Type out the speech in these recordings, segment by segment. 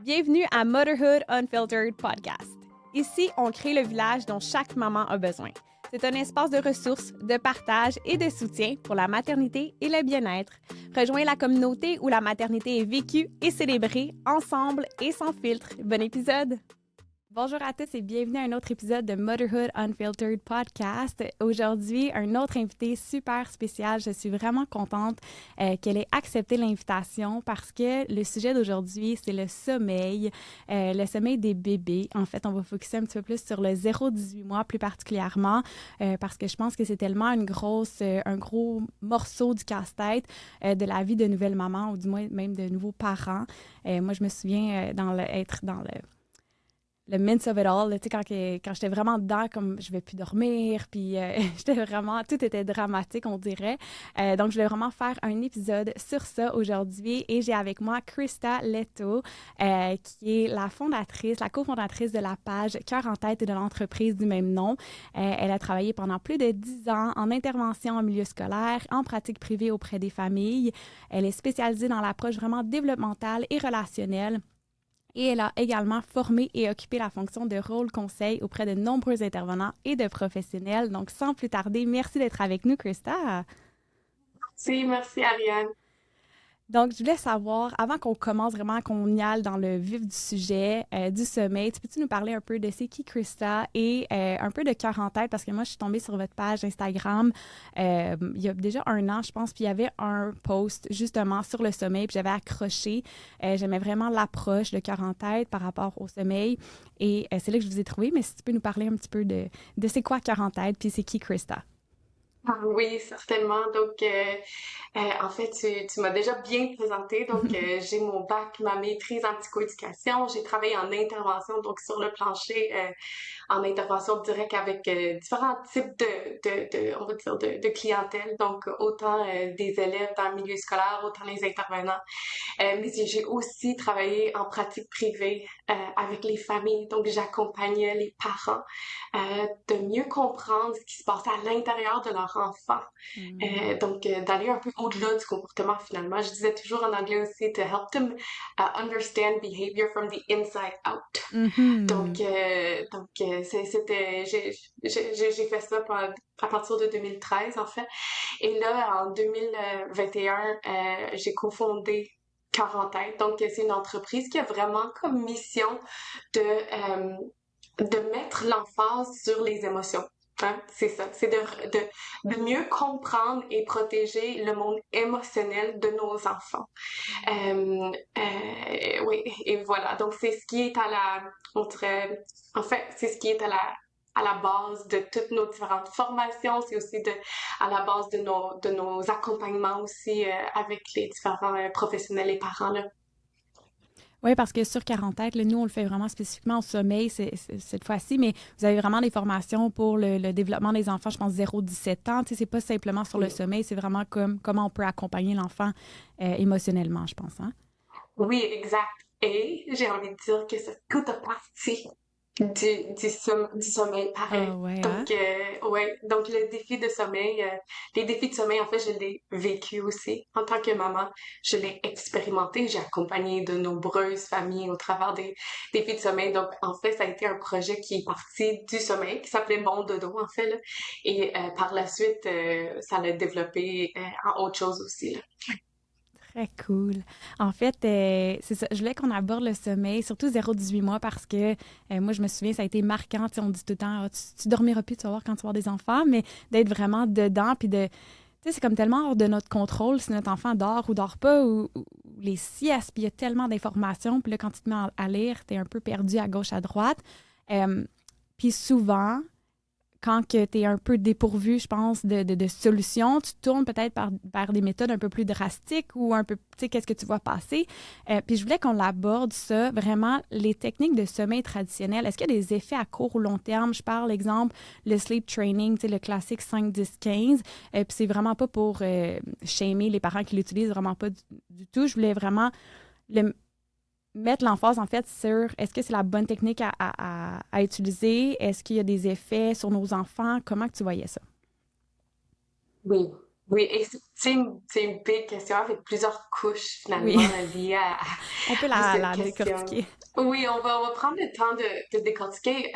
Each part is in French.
Bienvenue à Motherhood Unfiltered Podcast. Ici, on crée le village dont chaque maman a besoin. C'est un espace de ressources, de partage et de soutien pour la maternité et le bien-être. Rejoins la communauté où la maternité est vécue et célébrée ensemble et sans filtre. Bon épisode! Bonjour à tous et bienvenue à un autre épisode de Motherhood Unfiltered Podcast. Aujourd'hui, un autre invité super spécial. Je suis vraiment contente qu'elle ait accepté l'invitation parce que le sujet d'aujourd'hui, c'est le sommeil des bébés. En fait, on va focuser un petit peu plus sur le 0-18 mois plus particulièrement parce que je pense que c'est tellement un gros morceau du casse-tête de la vie de nouvelles mamans ou du moins même de nouveaux parents. Moi, je me souviens être dans le midst of it all, tu sais, quand j'étais vraiment dedans, comme je vais plus dormir, puis j'étais vraiment, tout était dramatique, on dirait. Donc, je vais vraiment faire un épisode sur ça aujourd'hui et j'ai avec moi Krista Leto, qui est la cofondatrice de la page Cœur en tête de l'entreprise du même nom. Elle a travaillé pendant plus de 10 ans en intervention en milieu scolaire, en pratique privée auprès des familles. Elle est spécialisée dans l'approche vraiment développementale et relationnelle. Et elle a également formé et occupé la fonction de rôle conseil auprès de nombreux intervenants et de professionnels. Donc, sans plus tarder, merci d'être avec nous, Krista. Merci Ariane. Donc, je voulais savoir, avant qu'on commence vraiment, qu'on y aille dans le vif du sujet du sommeil, peux-tu nous parler un peu de c'est qui Krista et un peu de Cœur en tête? Parce que moi, je suis tombée sur votre page Instagram il y a déjà un an, je pense, puis il y avait un post justement sur le sommeil, puis j'avais accroché. J'aimais vraiment l'approche de Cœur en tête par rapport au sommeil et c'est là que je vous ai trouvé. Mais si tu peux nous parler un petit peu de c'est quoi Cœur en tête, puis c'est qui Krista? Oui, certainement. Donc, en fait, tu m'as déjà bien présenté. Donc, j'ai mon bac, ma maîtrise en psychoéducation. J'ai travaillé en intervention, donc sur le plancher, en intervention directe avec différents types on va dire, de clientèle. Donc, autant des élèves dans le milieu scolaire, autant les intervenants. Mais j'ai aussi travaillé en pratique privée avec les familles. Donc, j'accompagnais les parents de mieux comprendre ce qui se passe à l'intérieur de leur enfant. Donc, d'aller un peu au-delà du comportement finalement. Je disais toujours en anglais aussi, to help them understand behavior from the inside out. Mm-hmm. J'ai fait ça à partir de 2013 en fait. Et là, en 2021, j'ai cofondé Cœur en tête. Donc, c'est une entreprise qui a vraiment comme mission de mettre l'emphase sur les émotions. Hein? C'est ça, c'est de mieux comprendre et protéger le monde émotionnel de nos enfants. Oui, et voilà. Donc, c'est ce qui est en fait, c'est ce qui est à la base de toutes nos différentes formations. C'est aussi à la base de nos accompagnements aussi avec les différents professionnels et parents, là. Oui, parce que sur 40 têtes, là, nous, on le fait vraiment spécifiquement au sommeil cette fois-ci, mais vous avez vraiment des formations pour le développement des enfants, je pense 0-17 ans. Tu sais, c'est pas simplement sur le sommeil, c'est vraiment comme comment on peut accompagner l'enfant émotionnellement, je pense. Hein? Oui, exact. Et j'ai envie de dire que c'est toute partie du sommeil Ah pareil. ouais, hein? Donc, ouais, donc le défi de sommeil, les défis de sommeil, en fait, je l'ai vécu aussi. En tant que maman, je l'ai expérimenté. J'ai accompagné de nombreuses familles au travers des défis de sommeil. Donc, en fait, ça a été un projet qui est parti du sommeil, qui s'appelait Bon Dodo, en fait, là. Et par la suite, ça l'a développé en autre chose aussi, là. Très cool. En fait, c'est ça. Je voulais qu'on aborde le sommeil, surtout 0-18 mois, parce que moi, je me souviens, ça a été marquant. Tu sais, on dit tout le temps, ah, tu dormiras plus, tu vas voir quand tu vas avoir des enfants, mais d'être vraiment dedans, puis de. Tu sais, c'est comme tellement hors de notre contrôle si notre enfant dort ou dort pas, ou les siestes, puis il y a tellement d'informations, puis là, quand tu te mets à lire, tu es un peu perdu à gauche, à droite. Puis souvent, quand tu es un peu dépourvu, je pense, de solutions, tu tournes peut-être vers des méthodes un peu plus drastiques ou un peu, tu sais, qu'est-ce que tu vois passer. Puis je voulais qu'on aborde ça, vraiment, les techniques de sommeil traditionnelles. Est-ce qu'il y a des effets à court ou long terme? Je parle, exemple, le sleep training, tu sais, le classique 5-10-15. Puis c'est vraiment pas pour shamer les parents qui l'utilisent, vraiment pas du tout. Je voulais vraiment mettre l'emphase, en fait, sur est-ce que c'est la bonne technique à utiliser? Est-ce qu'il y a des effets sur nos enfants? Comment que tu voyais ça? Oui. Oui, et c'est une big question avec plusieurs couches finalement Oui, liées on peut à cette la question. décortiquer. Oui, on va prendre le temps de décortiquer.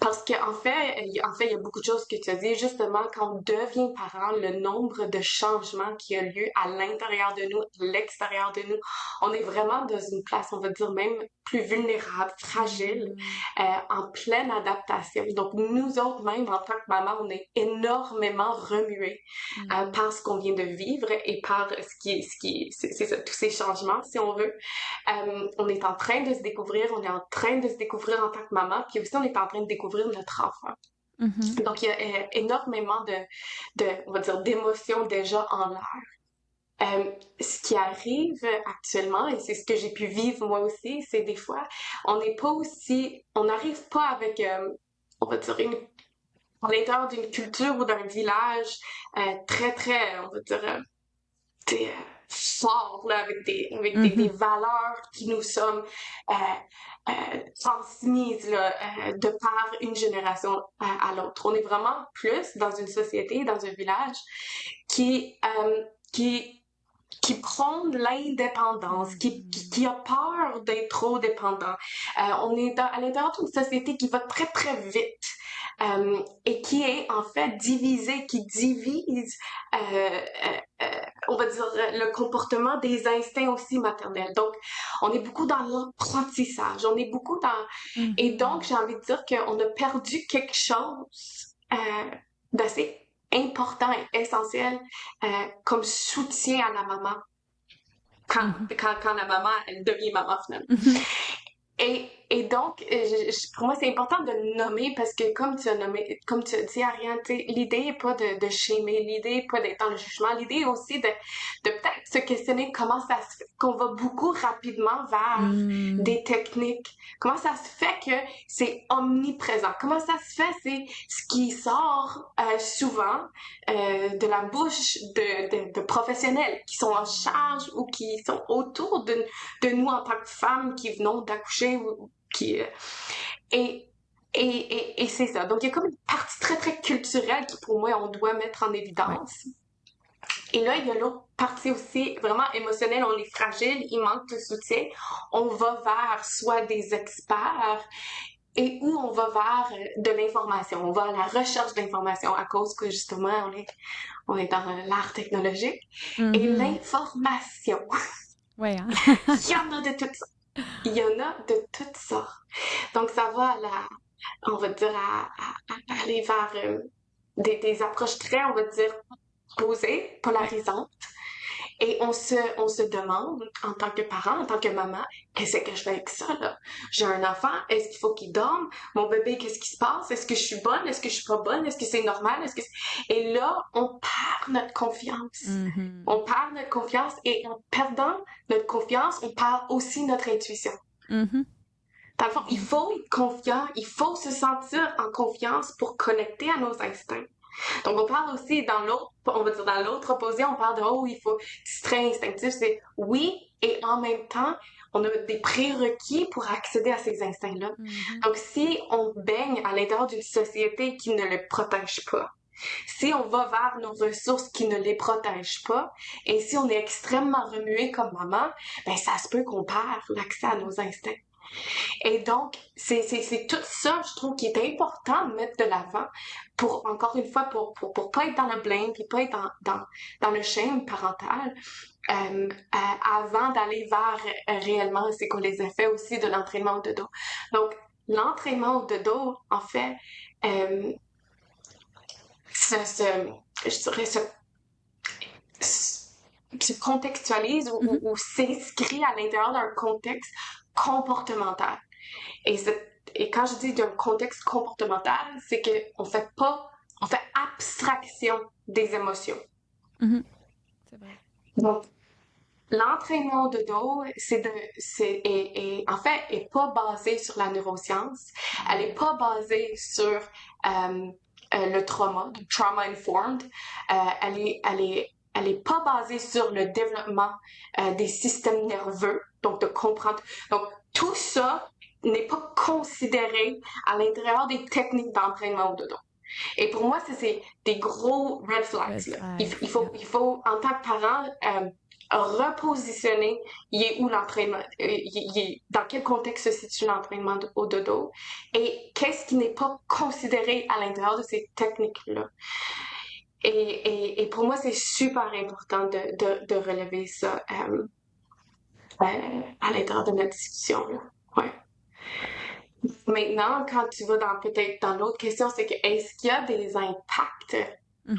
Parce qu'en fait, il y a beaucoup de choses que tu as dit. Justement, quand on devient parent, le nombre de changements qui a lieu à l'intérieur de nous, à l'extérieur de nous, on est vraiment dans une place, on va dire même plus vulnérable, fragile, Mhm. en pleine adaptation. Donc, nous autres, même en tant que maman, on est énormément remués Mhm. par ce qu'on vient de vivre et par c'est ça, tous ces changements, si on veut. On est en train de se découvrir, on est en train de se découvrir en tant que maman, puis aussi on est en train de découvrir notre enfant. Mhm. Donc il y a énormément on va dire, d'émotions déjà en l'air. Ce qui arrive actuellement, et c'est ce que j'ai pu vivre moi aussi, c'est des fois, on n'arrive pas avec, on va dire, à l'intérieur d'une culture ou d'un village très, très, on va dire, fort là, des Mhm. valeurs qui nous sommes transmises là, de par une génération à l'autre. On est vraiment plus dans une société, dans un village qui, euh, qui, qui prône l'indépendance, Mhm. qui a peur d'être trop dépendant. On est à l'intérieur d'une société qui va très, très vite. Et qui est en fait divisée, qui divise on va dire, le comportement des instincts aussi maternels. Donc, on est beaucoup dans l'apprentissage, on est beaucoup dans... Et donc, Mhm. j'ai envie de dire qu'on a perdu quelque chose d'assez important et essentiel comme soutien à la maman Mhm. quand la maman, elle devient maman finalement. Mhm. Et donc, pour moi, c'est important de le nommer parce que, comme tu as nommé, comme tu as dit, Ariane, l'idée n'est pas de shamer, l'idée n'est pas d'être dans le jugement, l'idée est aussi de peut-être se questionner comment ça se fait qu'on va beaucoup rapidement vers Mhm. des techniques, comment ça se fait que c'est omniprésent, comment ça se fait, c'est ce qui sort souvent de la bouche de professionnels qui sont en charge ou qui sont autour de nous en tant que femmes qui venons d'accoucher ou qui et et c'est ça. Donc il y a comme une partie très très culturelle qui pour moi on doit mettre en Ouais. évidence. Et là il y a l'autre partie aussi vraiment émotionnelle. On est fragile, il manque de soutien. On va vers soit des experts et où on va vers de l'information. On va à la recherche d'information à cause que justement on est dans l'art technologique. Et Mhm. l'information, Ouais, hein? il y en a de toutes sortes. Il y en a de toutes sortes. Donc, ça va on va dire, à aller vers des approches très, on va dire, posées, Ouais. polarisantes. Et on se demande, en tant que parent, en tant que maman, qu'est-ce que je fais avec ça, là? J'ai un enfant, est-ce qu'il faut qu'il dorme? Mon bébé, qu'est-ce qui se passe? Est-ce que je suis bonne? Est-ce que je suis pas bonne? Est-ce que c'est normal? Et là, on perd notre confiance. Mhm. On perd notre confiance et en perdant notre confiance, on perd aussi notre intuition. Mhm. Dans le fond, il faut être confiant, il faut se sentir en confiance pour connecter à nos instincts. Donc, on parle aussi dans l'autre, on va dire dans l'autre opposition, on parle de, oh, il faut, c'est très instinctif, c'est oui, et en même temps, on a des prérequis pour accéder à ces instincts-là. Mhm. Donc, si on baigne à l'intérieur d'une société qui ne le protège pas, si on va vers nos ressources qui ne les protègent pas, et si on est extrêmement remué comme maman, ben, ça se peut qu'on perd l'accès à Mhm. nos instincts. Et donc, c'est tout ça, je trouve, qui est important de mettre de l'avant pour, encore une fois, pour pas être dans le blame, puis pas être dans le shame parental, avant d'aller vers réellement, c'est quoi les effets aussi de l'entraînement au dodo. Donc, l'entraînement au dodo, en fait, euh, je dirais, se contextualise Mhm. ou s'inscrit à l'intérieur d'un contexte comportemental. Et, et quand je dis d'un contexte comportemental, c'est on fait abstraction des émotions. Mhm. C'est vrai. Donc, l'entraînement de dos, en fait, est pas basé sur la neuroscience. Elle est Mhm. pas basée sur le trauma, trauma informed. Elle est pas basée sur le développement des systèmes nerveux, donc de comprendre. Donc, tout ça n'est pas considéré à l'intérieur des techniques d'entraînement au dodo. Et pour moi, c'est des gros red flags, Red là. flag. Il faut, en tant que parent, repositionner, il est où l'entraînement, dans quel contexte se situe l'entraînement au dodo et qu'est-ce qui n'est pas considéré à l'intérieur de ces techniques-là. Et pour moi, c'est super important de relever ça à l'intérieur de notre discussion, là. Ouais. Maintenant, quand tu vas peut-être dans l'autre question, c'est que est-ce qu'il y a des impacts?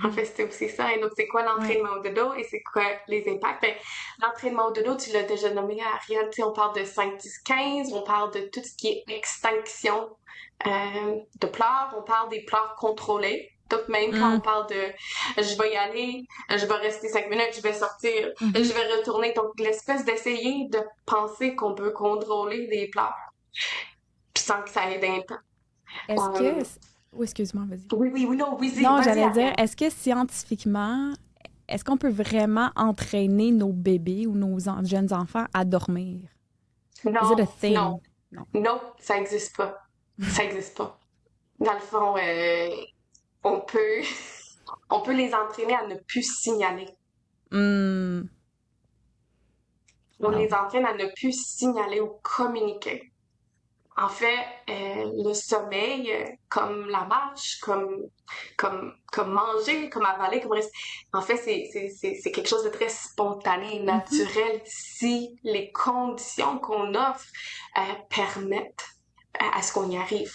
En fait, c'est aussi ça. Et donc, c'est quoi Ouais. l'entraînement au dodo et c'est quoi les impacts? Ben, l'entraînement au dodo, tu l'as déjà nommé, Ariane, tu sais, on parle de 5, 10, 15, on parle de tout ce qui est extinction de pleurs, on parle des pleurs contrôlées. Donc, même quand on parle de je vais y aller, je vais rester 5 minutes, je vais sortir, je vais retourner. Donc, l'espèce d'essayer de penser qu'on peut contrôler des pleurs sans que ça ait d'impact. Est-ce que... Oh, excuse-moi, vas-y. Oui, non, Non, vas-y, j'allais dire, Ariane. est-ce que scientifiquement, est-ce qu'on peut vraiment entraîner nos bébés ou nos jeunes enfants à dormir? Is it a Non, thing? Non. non, ça existe pas. Ça existe pas. Dans le fond, on peut, on peut les entraîner à ne plus signaler. Hmm. On Wow. les entraîne à ne plus signaler ou communiquer. En fait, le sommeil, comme la marche, comme manger, comme avaler, en fait, c'est quelque chose de très spontané, naturel, si les conditions qu'on offre permettent à ce qu'on y arrive.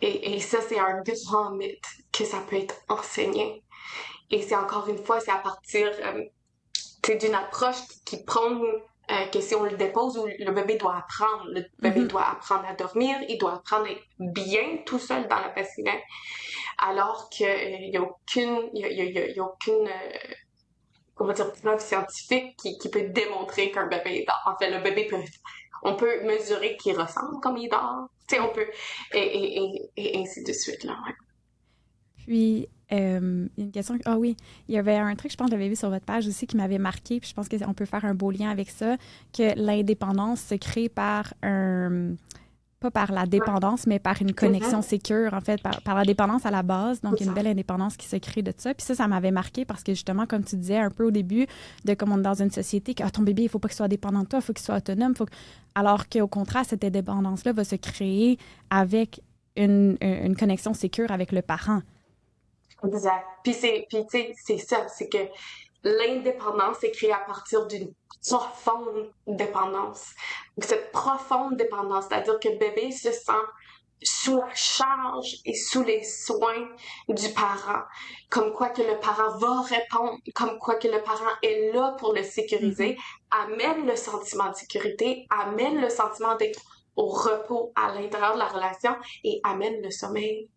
Et ça, c'est un grand mythe que ça peut être enseigné. Et c'est encore une fois, c'est à partir d'une approche qui prône que si on le dépose, le bébé doit apprendre. Le bébé doit apprendre à dormir, il doit apprendre à être bien tout seul dans la bassinet, alors qu'il n'y a aucune, y a aucune on va dire, preuve scientifique qui peut démontrer qu'un bébé dort. En fait, le bébé on peut mesurer qu'il ressemble comme il dort. Tu sais, on peut, et ainsi de suite, là, ouais. Puis, il y a une question. Ah oui, il y avait un truc, je pense, que j'avais vu sur votre page aussi qui m'avait marqué, puis je pense qu'on peut faire un beau lien avec ça, que l'indépendance se crée par un. Pas par la dépendance, mais par une connexion sécure, en fait, par la dépendance à la base. Donc, une belle indépendance qui se crée de ça. Puis ça m'avait marqué parce que justement, comme tu disais un peu au début, de comme on est dans une société que ton bébé, il ne faut pas qu'il soit dépendant de toi, il faut qu'il soit autonome. Alors qu'au contraire, cette indépendance-là va se créer avec une connexion sécure avec le parent. Exact. Puis tu sais, c'est ça, c'est que l'indépendance est créée à partir d'une profonde dépendance. Cette profonde dépendance, c'est-à-dire que le bébé se sent sous la charge et sous les soins du parent, comme quoi que le parent va répondre, comme quoi que le parent est là pour le sécuriser, amène le sentiment de sécurité, amène le sentiment d'être au repos à l'intérieur de la relation et amène le sommeil.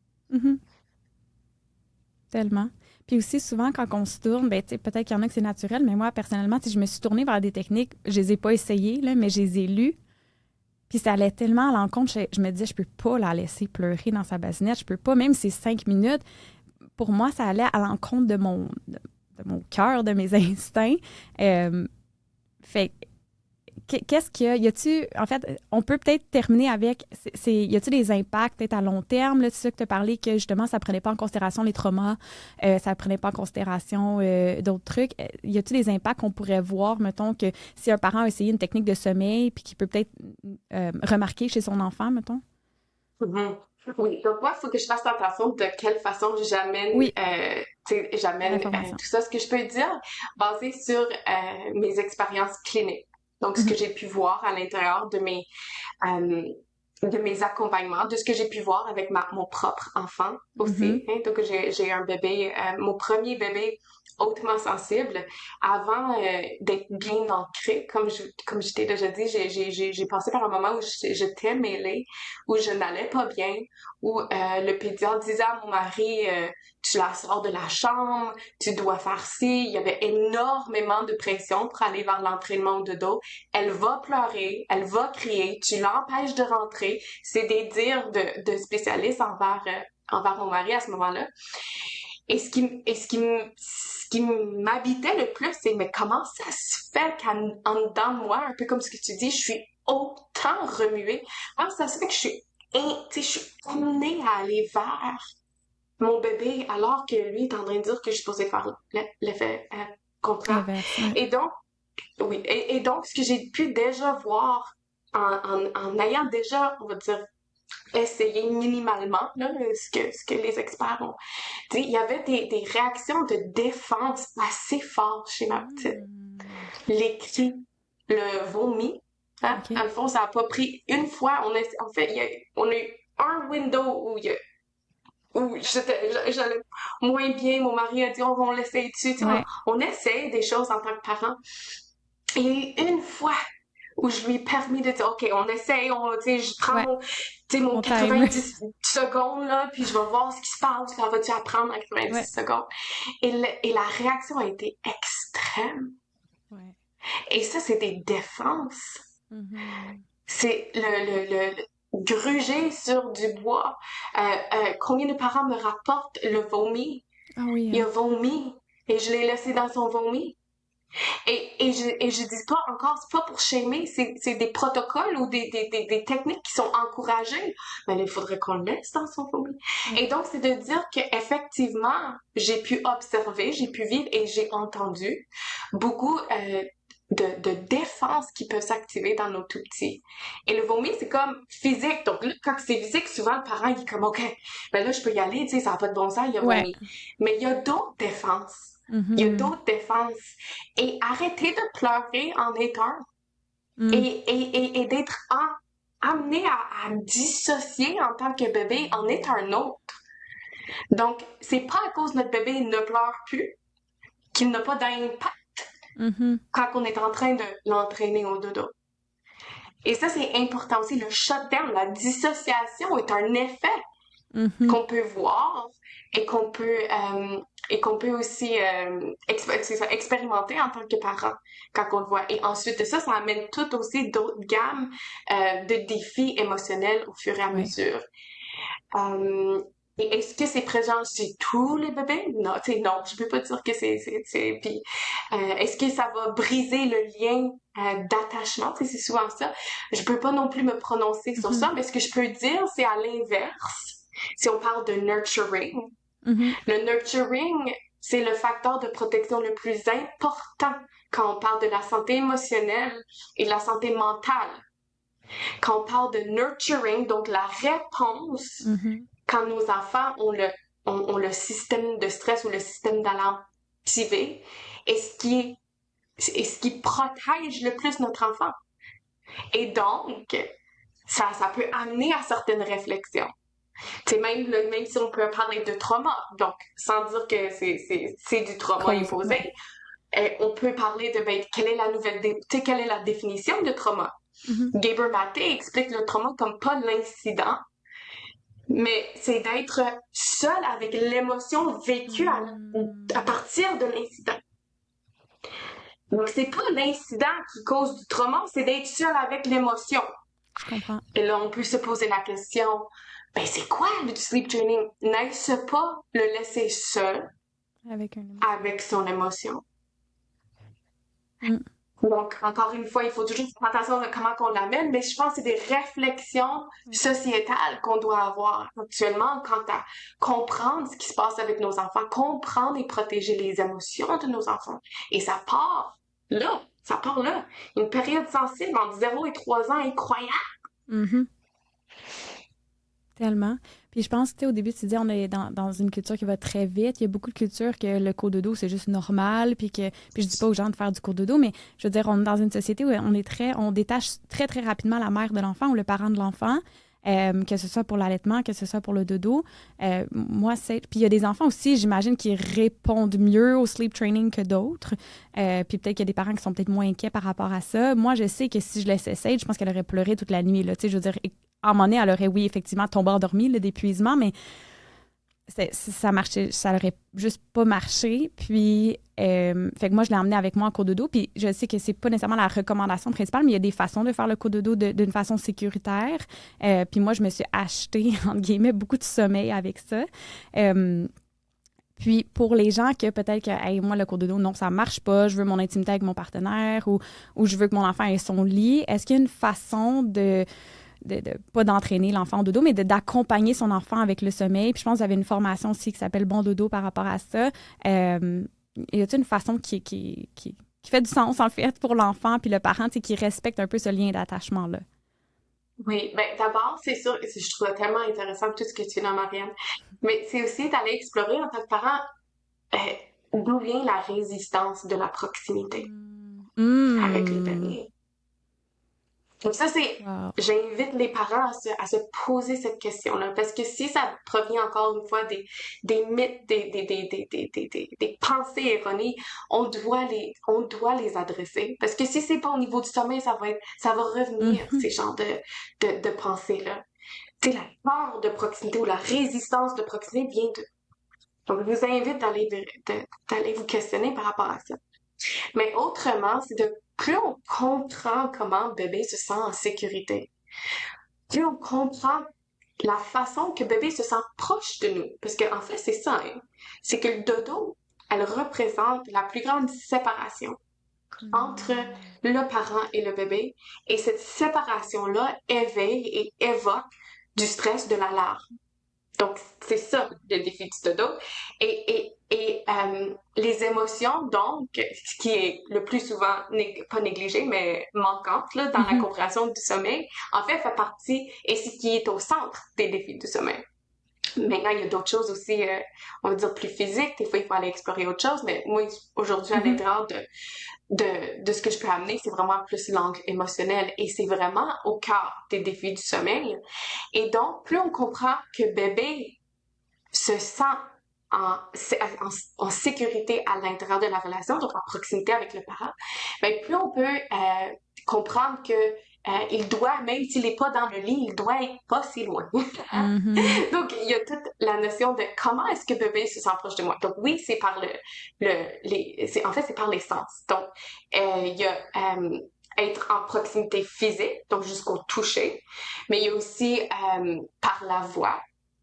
Tellement. Puis aussi, souvent, quand on se tourne, ben, peut-être qu'il y en a que c'est naturel, mais moi, personnellement, je me suis tournée vers des techniques, je les ai pas essayées, là, mais je les ai lues. Puis ça allait tellement à l'encontre, je me disais, je peux pas la laisser pleurer dans sa bassinette, je peux pas, même si c'est 5 minutes. Pour moi, ça allait à l'encontre de mon cœur, de mes instincts. Fait qu'est-ce qu'il y a? Y a-tu, en fait, on peut peut-être terminer avec, y a-tu des impacts peut-être à long terme? Là, c'est ça que tu as parlé, que justement, ça ne prenait pas en considération les traumas, ça ne prenait pas en considération d'autres trucs. Y a-tu des impacts qu'on pourrait voir, mettons, que si un parent a essayé une technique de sommeil, puis qu'il peut peut-être remarquer chez son enfant, mettons? Oui, donc moi, il faut que je fasse attention de quelle façon j'amène tout ça. Ce que je peux dire, basé sur mes expériences cliniques. Donc, ce que j'ai pu voir à l'intérieur de mes accompagnements, de ce que j'ai pu voir avec mon propre enfant aussi. Hein. Donc, j'ai un bébé, mon premier bébé hautement sensible. Avant d'être bien ancré, comme je t'ai déjà dit, j'ai passé par un moment où j'étais mêlée, où je n'allais pas bien, où le pédiatre disait à mon mari, tu la sors de la chambre, tu dois faire ci. Il y avait énormément de pression pour aller vers l'entraînement au dodo. Elle va pleurer, elle va crier, tu l'empêches de rentrer. C'est des dires de spécialistes envers mon mari à ce moment-là. Et ce qui m'habitait le plus, c'est mais comment ça se fait qu'en dedans de moi, un peu comme ce que tu dis, je suis autant remuée. Comment ça se fait que je suis amenée à aller vers mon bébé, alors que lui est en train de dire que je suis supposée faire l'effet contraire. L'inverse, Et donc, oui, et donc, ce que j'ai pu déjà voir en ayant déjà, on va dire, essayé minimalement, là, ce que les experts ont dit, il y avait des réactions de défense assez fortes chez ma petite. Les cris, le vomi, hein? OK. Dans le fond, ça n'a pas pris une fois. En fait, on a eu un window où j'allais moins bien. Mon mari a dit, on l'essaye dessus. Ouais. On essaie des choses en tant que parent. Et il y a eu une fois où je lui ai permis de dire, OK, on essaye, je prends mon Mon time. 90 secondes, là, puis je vais voir ce qui se passe, puis vas-tu apprendre en 90 secondes? Et la réaction a été extrême. Ouais. Et ça, c'est des défenses. C'est le gruger sur du bois. Combien de parents me rapportent le vomi? Ah oui. Il a vomi et je l'ai laissé dans son vomi. Et je dis pas encore, c'est pas pour shamer, c'est des protocoles ou des techniques qui sont encouragées. Mais il faudrait qu'on le laisse dans son vomi. Et donc, c'est de dire qu'effectivement, j'ai pu observer, j'ai pu vivre et j'ai entendu beaucoup de défenses qui peuvent s'activer dans nos tout-petits. Et le vomi, c'est comme physique. Donc là, quand c'est physique, souvent, le parent, il est comme, OK, ben là, je peux y aller, tu sais, ça n'a pas de bon sens, il y a vomi. Mais il y a d'autres défenses. Il y a d'autres défenses. Et arrêter de pleurer en est un. Et d'être amené à dissocier en tant que bébé en est un autre. Donc, c'est pas à cause que notre bébé ne pleure plus qu'il n'a pas d'impact quand on est en train de l'entraîner au dodo. Et ça, c'est important aussi. Le shutdown, la dissociation est un effet qu'on peut voir et qu'on peut aussi expérimenter en tant que parent quand on le voit. Et ensuite de ça, ça amène tout aussi d'autres gammes de défis émotionnels au fur et à mesure. Et est-ce que c'est présent chez tous les bébés? Non, non, je peux pas dire que c'est puis est-ce que ça va briser le lien d'attachement? C'est souvent ça. Je peux pas non plus me prononcer sur ça, mais ce que je peux dire, c'est à l'inverse. Si on parle de nurturing, le nurturing, c'est le facteur de protection le plus important quand on parle de la santé émotionnelle et de la santé mentale. Quand on parle de nurturing, donc la réponse, quand nos enfants ont le système de stress ou le système d'alarme activé, est ce qui protège le plus notre enfant. Et donc, ça peut amener à certaines réflexions. C'est même si on peut parler de trauma, donc sans dire que c'est du trauma imposé, on peut parler de quelle est la définition de trauma. Gabor Maté explique le trauma comme pas l'incident, mais c'est d'être seul avec l'émotion vécue à partir de l'incident. Donc c'est pas l'incident qui cause du trauma, c'est d'être seul avec l'émotion. Je comprends. Et là, on peut se poser la question, c'est quoi le sleep training? N'est-ce pas le laisser seul avec son émotion? Donc, encore une fois, il faut toujours faire attention à comment on l'amène, mais je pense que c'est des réflexions sociétales qu'on doit avoir actuellement quant à comprendre ce qui se passe avec nos enfants, comprendre et protéger les émotions de nos enfants. Et ça part là. Une période sensible entre 0 et 3 ans incroyable. Tellement. Puis je pense, au début, tu dis, on est dans une culture qui va très vite. Il y a beaucoup de cultures que le cododo, c'est juste normal. Puis je dis pas aux gens de faire du cododo, mais je veux dire, on est dans une société où on détache très, très rapidement la mère de l'enfant ou le parent de l'enfant, que ce soit pour l'allaitement, que ce soit pour le dodo. Puis il y a des enfants aussi, j'imagine, qui répondent mieux au sleep training que d'autres. Puis peut-être qu'il y a des parents qui sont peut-être moins inquiets par rapport à ça. Moi, je sais que si je laissais Sage, je pense qu'elle aurait pleuré toute la nuit. Là. Tu sais, je veux dire, à un moment donné, elle aurait, oui, effectivement, tombé endormie, d'épuisement, mais ça marchait, ça n'aurait juste pas marché. Puis, fait que moi, je l'ai emmené avec moi en cododo. Puis, je sais que c'est pas nécessairement la recommandation principale, mais il y a des façons de faire le cododo d'une façon sécuritaire. Puis moi, je me suis acheté, entre guillemets, beaucoup de sommeil avec ça. Puis, pour les gens que peut-être que, hey, moi, le cododo, non, ça marche pas, je veux mon intimité avec mon partenaire ou je veux que mon enfant ait son lit, est-ce qu'il y a une façon de pas d'entraîner l'enfant au dodo, mais d'accompagner son enfant avec le sommeil. Puis je pense que vous avez une formation aussi qui s'appelle Bon Dodo par rapport à ça. Y a-t-il une façon qui fait du sens, en fait, pour l'enfant puis le parent, qui respecte un peu ce lien d'attachement-là? Oui, ben d'abord, c'est sûr, je trouve tellement intéressant tout ce que tu dis, Marianne, mais c'est aussi d'aller explorer en tant que parent euh, d'où vient la résistance de la proximité avec le Mm. bébé. Donc ça, Wow. j'invite les parents à se poser cette question-là, parce que si ça provient encore une fois des mythes, des pensées erronées, on doit les adresser. Parce que si c'est pas au niveau du sommeil, ça va revenir, Mhm. ces genres de pensées-là. Tu sais, la peur de proximité ou la résistance de proximité vient de... Donc, je vous invite d'aller vous questionner par rapport à ça. Mais autrement, c'est de plus on comprend comment bébé se sent en sécurité, plus on comprend la façon que bébé se sent proche de nous. Parce qu'en fait, c'est ça, hein. C'est que le dodo, elle représente la plus grande séparation entre le parent et le bébé. Et cette séparation-là éveille et évoque du stress, de l'alarme. Donc, c'est ça le défi du dodo. Et les émotions, donc, ce qui est le plus souvent, pas négligé, mais manquante là, dans la Mhm. compréhension du sommeil, en fait partie, et c'est ce qui est au centre des défis du sommeil. Maintenant, il y a d'autres choses aussi, on va dire, plus physiques. Des fois, il faut aller explorer autre chose, mais moi, aujourd'hui, à Mhm. l'intérieur de ce que je peux amener, c'est vraiment plus l'angle émotionnel et c'est vraiment au cœur des défis du sommeil. Et donc, plus on comprend que bébé se sent en sécurité à l'intérieur de la relation, donc en proximité avec le parent, bien, plus on peut comprendre que il doit, même s'il n'est pas dans le lit, il doit être pas si loin. Mhm. Donc, il y a toute la notion de comment est-ce que bébé se sent proche de moi. Donc, oui, c'est par en fait, c'est par les sens. Donc, il y a être en proximité physique, donc jusqu'au toucher, mais il y a aussi par la voix,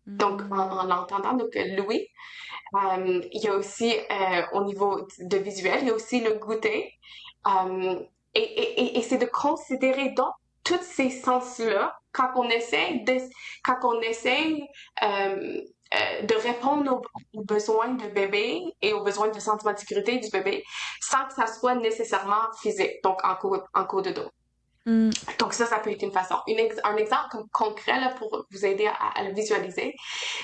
donc en l'entendant, donc Louis. Il y a aussi au niveau de visuel, il y a aussi le goûter. Euh, et c'est de considérer donc tous ces sens-là quand on essaye de répondre aux besoins du bébé et aux besoins de sentiment de sécurité du bébé sans que ça soit nécessairement physique, donc en cours de dos. Mm. Donc ça peut être une façon. Un exemple concret là, pour vous aider à le visualiser,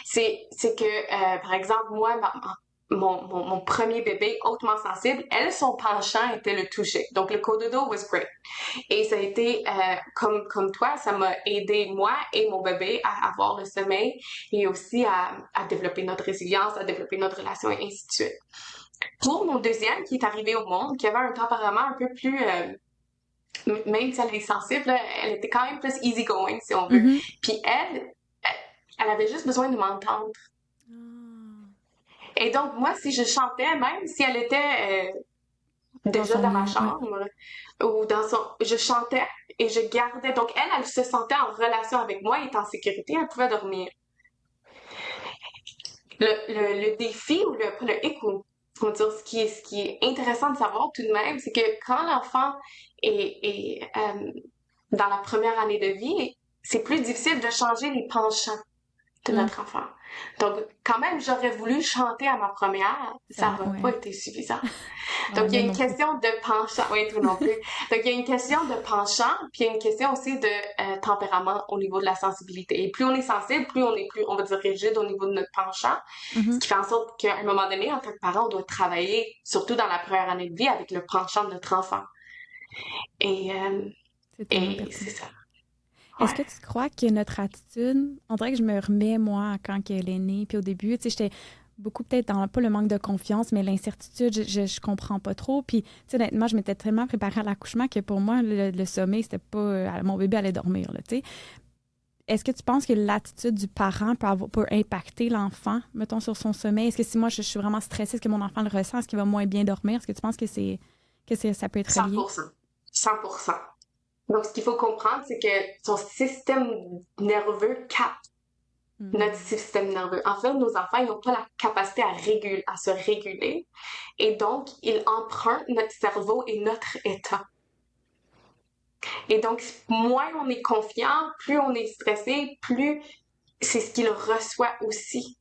c'est que, par exemple, moi, mon premier bébé hautement sensible, son penchant était le toucher. Donc, le cododo was great. Et ça a été, comme toi, ça m'a aidé, moi et mon bébé, à avoir le sommeil et aussi à développer notre résilience, à développer notre relation et ainsi de suite. Pour mon deuxième, qui est arrivé au monde, qui avait un tempérament un peu plus... même si elle est sensible, là, elle était quand même plus easygoing, si on veut. Mhm. Puis elle avait juste besoin de m'entendre. Ah. Et donc, moi, si je chantais, même si elle était Dans déjà son dans ma lit, ouais. chambre ou dans son... Je chantais et je gardais. Donc, elle se sentait en relation avec moi, elle était en sécurité, elle pouvait dormir. Le défi ou pas le hic ou comment dire, ce qui est intéressant de savoir tout de même, c'est que quand l'enfant est dans la première année de vie, c'est plus difficile de changer les penchants de Mm. notre enfant. Donc, quand même, j'aurais voulu chanter à ma première, ça n'aurait pas Ouais. été suffisant. Ouais, Donc, la il y a mienne une non plus. question de penchant. Oui, toi non plus. Donc, il y a une question de penchant, puis il y a une question aussi de tempérament au niveau de la sensibilité. Et plus on est sensible, plus on est plus, on va dire, rigide au niveau de notre penchant. Ce Mhm. qui fait en sorte qu'à un moment donné, en tant que parent, on doit travailler, surtout dans la première année de vie, avec le penchant de notre enfant. Et, euh, C'est tellement et c'est pertinent. ça. Est-ce Ouais. que tu crois que notre attitude, on dirait que je me remets, moi, quand elle est née, puis au début, tu sais, j'étais beaucoup peut-être dans, pas le manque de confiance, mais l'incertitude, je comprends pas trop. Puis, tu sais, honnêtement, je m'étais tellement préparée à l'accouchement que pour moi, le sommeil, c'était pas... mon bébé allait dormir, là, tu sais. Est-ce que tu penses que l'attitude du parent peut impacter l'enfant, mettons, sur son sommeil? Est-ce que si moi, je suis vraiment stressée, est-ce que mon enfant le ressent? Est-ce qu'il va moins bien dormir? Est-ce que tu penses que ça peut être relié? 100%. 100%. Donc, ce qu'il faut comprendre, c'est que son système nerveux capte notre Mm. système nerveux. En fait, nos enfants, ils n'ont pas la capacité à se réguler. Et donc, ils empruntent notre cerveau et notre état. Et donc, moins on est confiant, plus on est stressé, plus c'est ce qu'il reçoit aussi.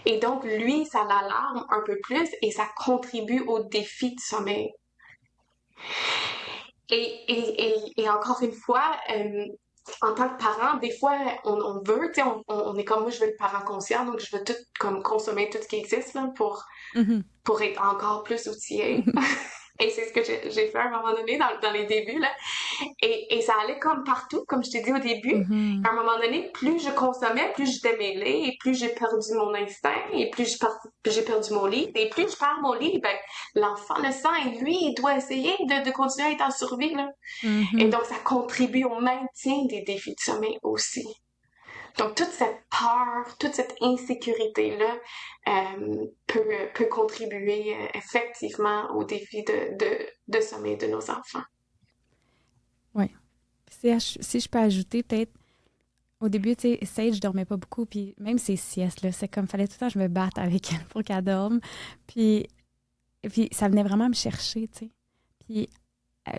Et donc, lui, ça l'alarme un peu plus et ça contribue au défi de sommeil. Et encore une fois, en tant que parent, des fois, on veut, tu sais, on est comme moi, je veux être parent conscient, donc je veux tout, comme consommer tout ce qui existe là, pour être encore plus outillée. Et c'est ce que j'ai fait à un moment donné dans les débuts, là. Et ça allait comme partout, comme je t'ai dit au début. À un moment donné, plus je consommais, plus j'étais mêlée, et plus j'ai perdu mon instinct, et plus j'ai perdu mon lit. Et plus je perds mon lit, ben, l'enfant le sent, et lui, il doit essayer de continuer à être en survie, là. Et donc, ça contribue au maintien des défis de sommeil aussi. Donc, toute cette peur, toute cette insécurité-là peut contribuer effectivement au défi de sommeil de nos enfants. Oui. Si je peux ajouter, peut-être, au début, tu sais, Sage, je dormais pas beaucoup, puis même ses siestes, là, c'est comme, fallait tout le temps que je me batte avec elle pour qu'elle dorme. Puis ça venait vraiment me chercher, tu sais.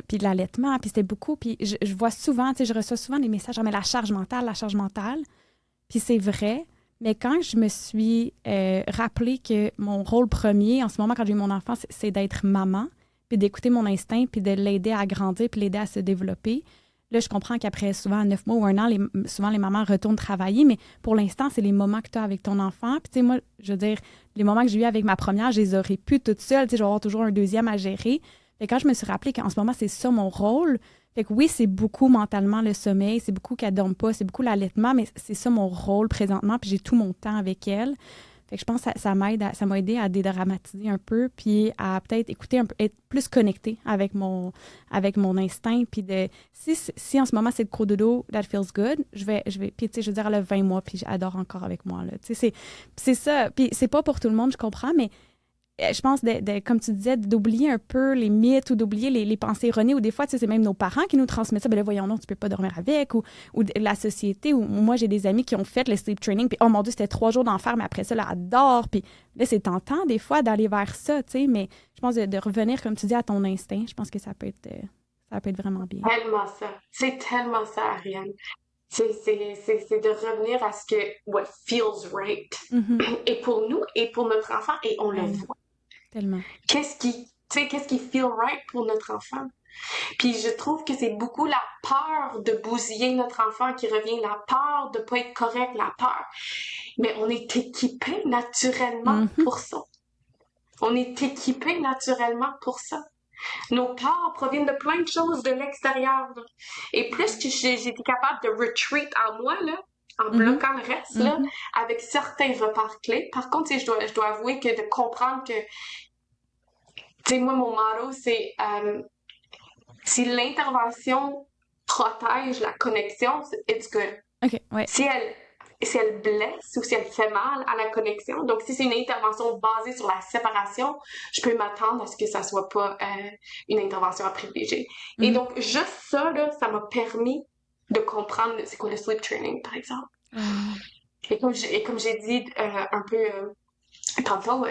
Puis de l'allaitement, puis c'était beaucoup. Puis je vois souvent, tu sais, je reçois souvent des messages, mais la charge mentale. Puis c'est vrai, mais quand je me suis rappelé que mon rôle premier, en ce moment, quand j'ai eu mon enfant, c'est d'être maman, puis d'écouter mon instinct, puis de l'aider à grandir, puis l'aider à se développer. Là, je comprends qu'après souvent 9 mois ou 1 an, souvent les mamans retournent travailler, mais pour l'instant, c'est les moments que tu as avec ton enfant. Puis tu sais, moi, je veux dire, les moments que j'ai eu avec ma première, je les aurais pu toute seule. Tu sais, je vais avoir toujours un deuxième à gérer. Fait que quand je me suis rappelé qu'en ce moment, c'est ça mon rôle, fait que oui, c'est beaucoup mentalement le sommeil, c'est beaucoup qu'elle dorme pas, c'est beaucoup l'allaitement, mais c'est ça mon rôle présentement, puis j'ai tout mon temps avec elle. Fait que je pense que ça m'a aidé à dédramatiser un peu, puis à peut-être écouter un peu, être plus connectée avec mon instinct, puis si en ce moment c'est le cododo, that feels good, puis tu sais, je veux dire, elle a 20 mois, puis j'adore encore avec moi, là. Tu sais, c'est ça, puis c'est pas pour tout le monde, je comprends, mais je pense, comme tu disais, d'oublier un peu les mythes ou d'oublier les pensées erronées, ou des fois, tu sais, c'est même nos parents qui nous transmettent ça. Ben là, voyons, non, tu peux pas dormir avec, ou la société, ou moi, j'ai des amis qui ont fait le sleep training, puis oh mon Dieu, c'était 3 jours d'enfer, mais après ça, là, elle dort, puis là, c'est tentant, des fois, d'aller vers ça, tu sais, mais je pense de revenir, comme tu dis, à ton instinct, je pense que ça peut être vraiment bien. Tellement ça. C'est tellement ça, Ariane. C'est de revenir à ce que what feels right. Et pour nous, et pour notre enfant, et on le voit. Tellement. Qu'est-ce qui feel right pour notre enfant? Puis je trouve que c'est beaucoup la peur de bousiller notre enfant qui revient, la peur de pas être correct, la peur. Mais on est équipé naturellement pour ça. On est équipé naturellement pour ça. Nos peurs proviennent de plein de choses de l'extérieur. Et plus que j'ai été capable de retreat en moi, là, en bloquant le reste, là, avec certains repères clés. Par contre, je dois avouer que de comprendre que, tu sais, moi, mon motto, c'est si l'intervention protège la connexion, it's good. OK, ouais. Si elle blesse ou si elle fait mal à la connexion, donc si c'est une intervention basée sur la séparation, je peux m'attendre à ce que ça soit pas une intervention à privilégier. Et donc, juste ça, là, ça m'a permis de comprendre c'est quoi le sleep training, par exemple. Et comme j'ai dit un peu tantôt,